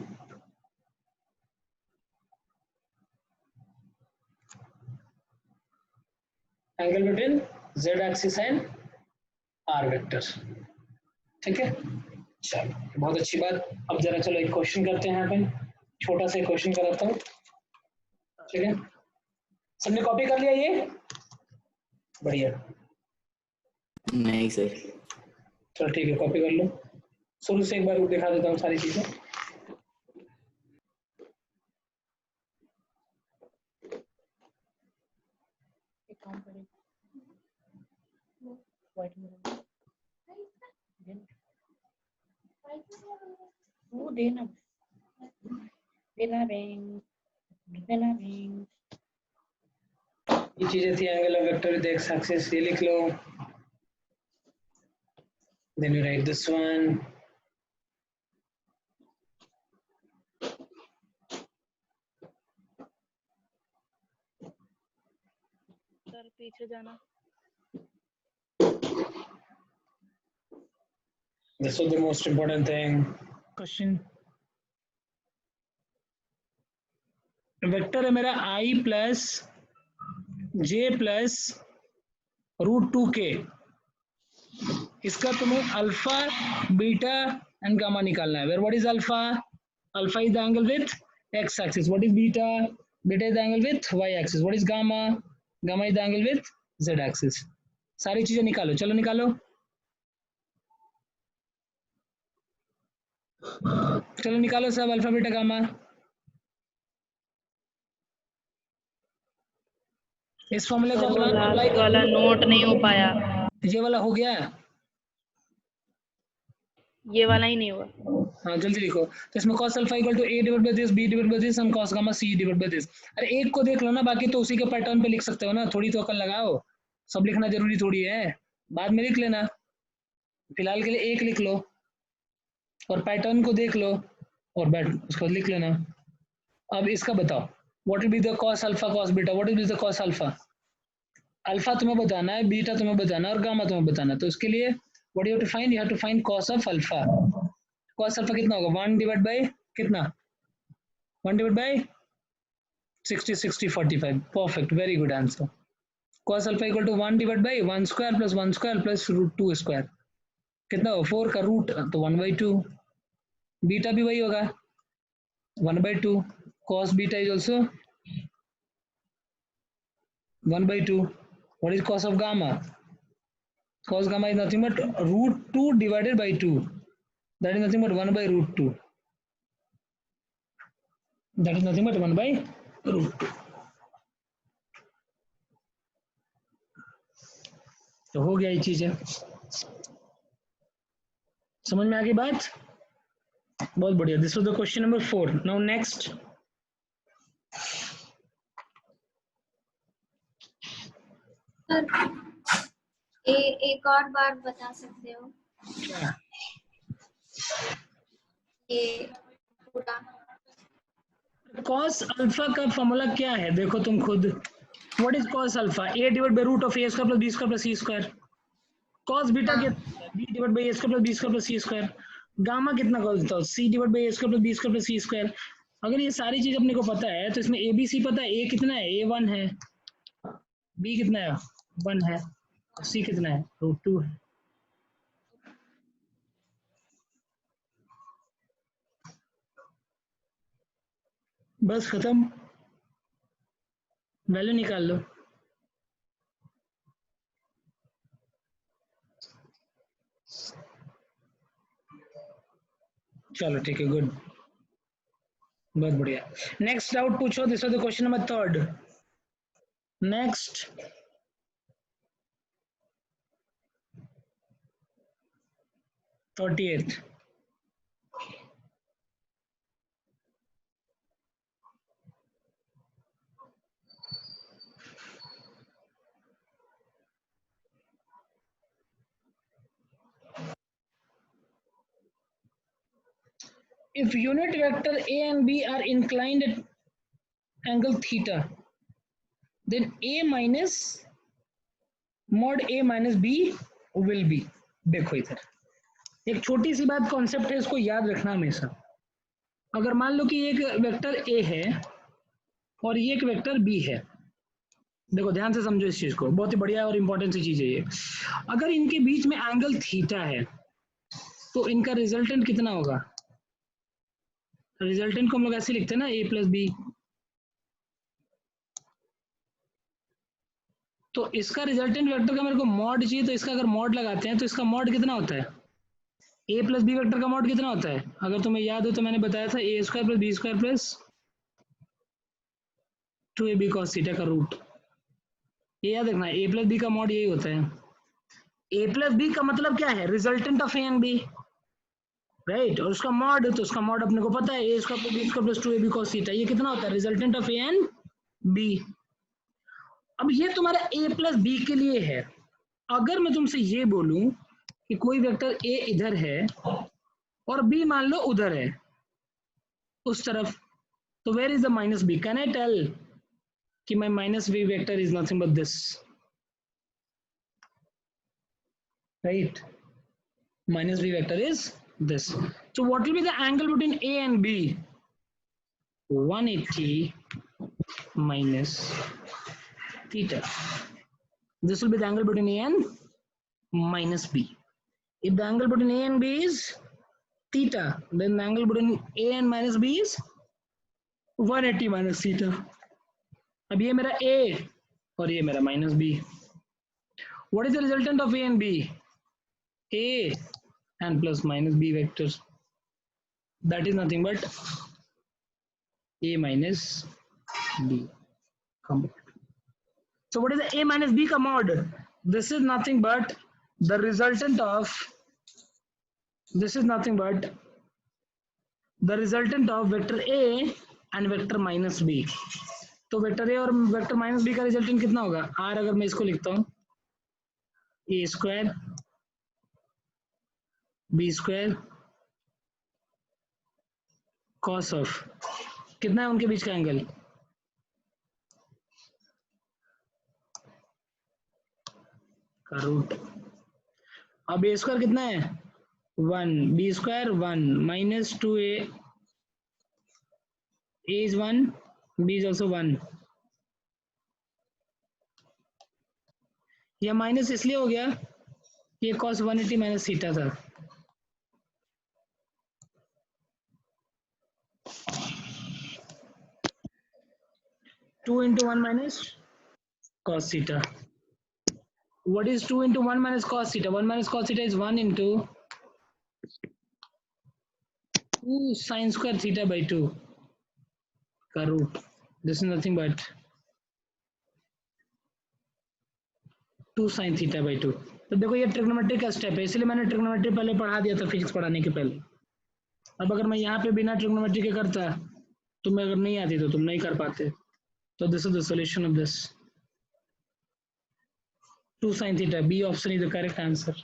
Angle between z axis and r vector. ठीक है, चलो बहुत अच्छी बात। अब जरा चलो एक क्वेश्चन करते हैं, यहाँ पे छोटा सा क्वेश्चन कराता हूँ। ठीक है, सबने कॉपी कर लिया ये? बढ़िया, नहीं सर। चलो ठीक है, कॉपी कर लो। शुरू से एक बार दिखा देता हूँ सारी चीजें। वो देना देना बैंक देना बैंक। ये चीजें थी angle of vector with X axis, ये लिख लो। Then you write this one. Sir पीछे जाना। This was the most important thing. Question. Vector है मेरा i plus J plus √2k। इसका तुम्हें अल्फा बीटा एंड गामा निकालना है। Where what is alpha? Alpha is the angle with x axis. What is beta? Beta is the angle with y axis. What is gamma? Gamma is the angle with z axis. सारी चीजें निकालो, चलो निकालो, चलो निकालो सब alpha beta gamma. इस फॉर्मूले को अप्लाई कर वाला नोट नहीं हो पाया, ये वाला हो गया, ये वाला ही नहीं हुआ। हाँ जल्दी लिखो। तो इसमें cos alpha equal to a divide by this b divide by this and cos gamma c divide by this. अरे एक को देख लो ना, बाकी तो उसी के पैटर्न पे लिख सकते हो ना, थोड़ी तो अकल लगाओ। सब लिखना जरूरी थोड़ी है, बाद में लिख लेना, फिलहाल के लिए एक लिख लो और पैटर्न को देख लो और बैठ उसको लिख लेना। अब इसका बताओ, what will be the cos alpha cos beta. What will be the cos alpha? Alpha तुम्हें बताना है, बीटा तुम्हें बताना है और गामा तुम्हें बताना है। तो इसके लिए what you have to find? You have to find cos of alpha. cos alpha कितना होगा? 1 डिवाइड बाय कितना? 1 divide by 60 60 45। Perfect, very good answer. cos alpha equal to 1 divide by 1 square plus 1 square plus √2 square. कितना होगा? 4 का root, तो 1/2। Beta भी वही होगा 1/2। cos beta is also 1/2। What is cos of gamma? Cos gamma is nothing but √2 divided by 2. That is nothing but 1/√2. That is nothing but 1/√2. तो हो गया ये चीजें, समझ में आ गई बात? बहुत बढ़िया। This was the question number 4। Now next. एक और बार बता सकते हो क्या? ये पूरा? कॉस अल्फा का फॉर्मूला क्या है देखो तुम खुद. What is cos alpha? a divide by root of a square plus b square plus c square. Cos beta कितना? b divide by a square plus b square plus c square. Gamma कितना cos देता हूँ? c divide by a square plus b square plus c square. अगर ये सारी चीज अपने को पता है तो इसमें a b c पता है. a कितना है? a 1 है. b कितना है? 1 है. c कितना है? रूट 2 है. बस खत्म. वैल्यू निकाल लो. चलो ठीक है, गुड, बहुत बढ़िया. नेक्स्ट डाउट पूछो. This was the question number 3. Next. Thirty. If unit vector a and b are inclined at angle theta, then a minus mod a minus b will be. देखो इधर एक छोटी सी बात कॉन्सेप्ट है, इसको याद रखना हमेशा. अगर मान लो कि एक वेक्टर a है और ये एक वेक्टर b है. देखो ध्यान से समझो इस चीज को, बहुत ही बढ़िया और इंपॉर्टेंट सी चीज है ये. अगर इनके बीच में एंगल थीटा है तो इनका रिजल्टेंट कितना होगा? रिजल्टेंट को हम लोग ऐसे लिखते हैं ना, a प्लस बी. तो इसका रिजल्टेंट वेक्टर का मेरे को मॉड चाहिए, तो इसका अगर मॉड लगाते हैं तो इसका मॉड कितना होता है? a प्लस बी वेक्टर का मॉड कितना होता है? अगर तुम्हें याद हो तो मैंने बताया था a square plus B square plus 2ab cos theta का रूट. ये याद रखना, a प्लस बी का मॉड यही होता है. a प्लस बी का मतलब क्या है? Resultant of a and b, right. और उसका मॉड, तो उसका मॉड अपने को पता है a square plus B square plus 2ab cos theta. ये कितना होता है? Resultant of a and b. अब ये तुम्हारा a प्लस बी के लिए है. अगर मैं तुमसे ये बोलूं कि कोई वेक्टर a इधर है और b मान लो उधर है उस तरफ, तो where is the minus b? Can I tell कि my minus b vector is nothing but this, right? Minus b vector is this. So what will be the angle between A and B? 180 minus theta. This will be the angle between A and minus B. If the angle between A and B is theta, then the angle between A and minus B is 180 minus theta. अब ये मेरा A और ये मेरा minus B. What is the resultant of A and B? A and plus minus b vectors, that is nothing but a minus b. So what is the a minus b ka mod? This is nothing but the resultant of vector a and vector minus b. तो vector a और vector minus b का resultant कितना होगा? r. अगर मैं इसको लिखता हूं a square b square cos of, कितना है उनके बीच का एंगल? का रूट. अब ए स्क्वायर कितना है? 1, b square 1 minus 2a, a is 1, b is also 1. यह माइनस इसलिए हो गया, ये cos 180 माइनस थीटा था. Two into 1 minus cos theta. What is 2 into 1 minus cos theta? 1 minus cos theta is 1 into 2 sin square theta by 2 का root. This is nothing but 2 sin theta by 2. तो देखो ये trigonometry का step है, इसलिए मैंने trigonometry पहले पढ़ा दिया था फिजिक्स पढ़ाने के पहले. अब अगर मैं यहाँ पे बिना ट्रिग्नोमेट्री के करता, तुम्हें अगर नहीं आती तो तुम नहीं कर पाते. तो this is the solution of this. 2 sin theta. B option is the correct answer.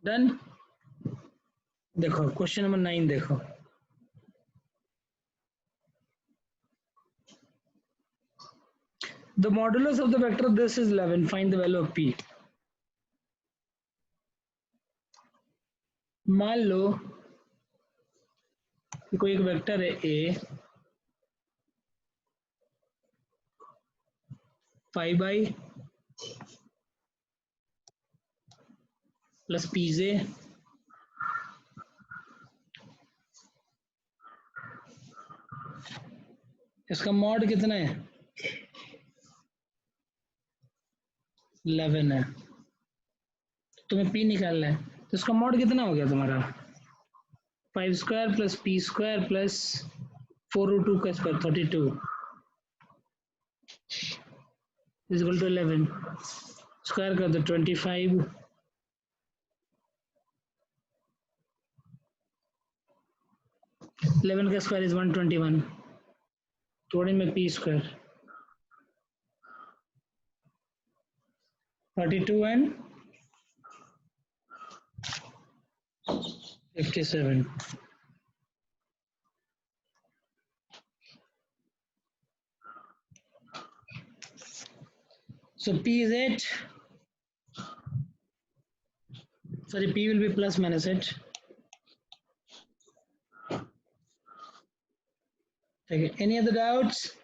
Done. देखो क्वेश्चन नंबर 9 देखो, the modulus of the vector this is 11, find the value of p। मान लो कि कोई एक वेक्टर है a 5 प्लस pj इसका mod कितना है 11 है, तुम्हें p निकालना है, तो इसका मॉड कितना हो गया तुम्हारा 5 square plus p square plus 4√2 का square 32 is equal to 11, square कर दो 25, इलेवन का स्क्वायर इज 121, थोड़े में p square 32 and 57। So p is 8, sorry, p will be plus minus 8। Okay, any other doubts?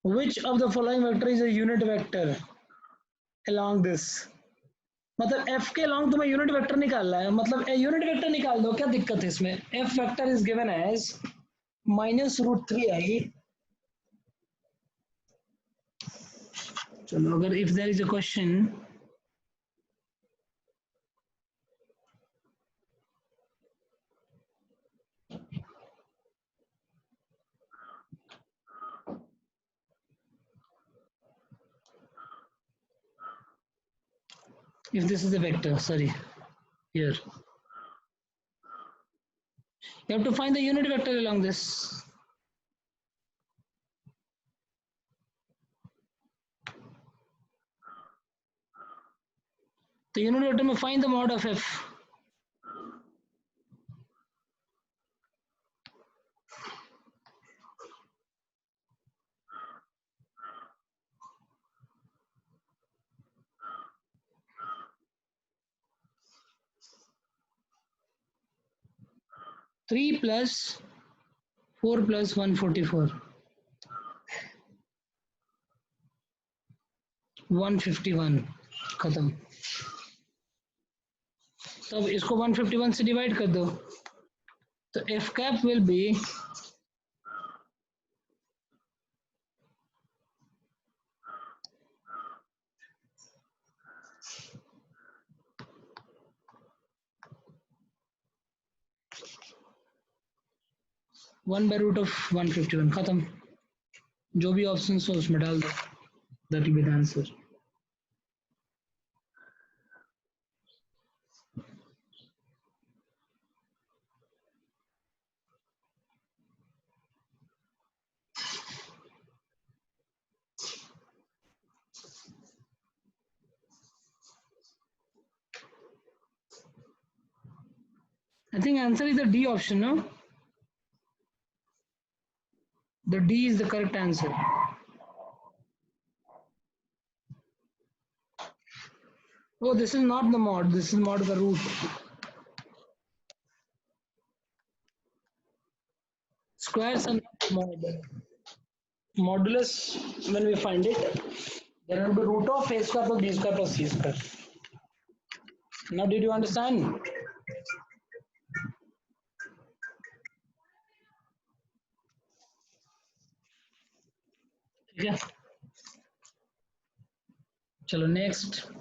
Which of the following vector is a unit vector along this? मतलब f के along तुम्हें unit vector निकालना है, मतलब unit vector निकाल दो, क्या दिक्कत है इसमें। f vector is given as -√3i। चलो अगर if there is a question, if this is a vector, sorry, here you have to find the unit vector along this। तो यूनिट वेक्टर में find the mod of f। Three plus 4 plus 144 151 खत्म। तब इसको 151 से divide कर दो, तो f cap will be 1/√151। खत्म, जो भी ऑप्शन हो उसमें डाल दो, that will be the answer. I think answer is the D option, no? The D is the correct answer. Oh, this is not the mod, this is mod the root. Squares are not mod. Modulus, when we find it, there will be root of a square plus b square plus c square. Now did you understand? ठीक है, चलो next.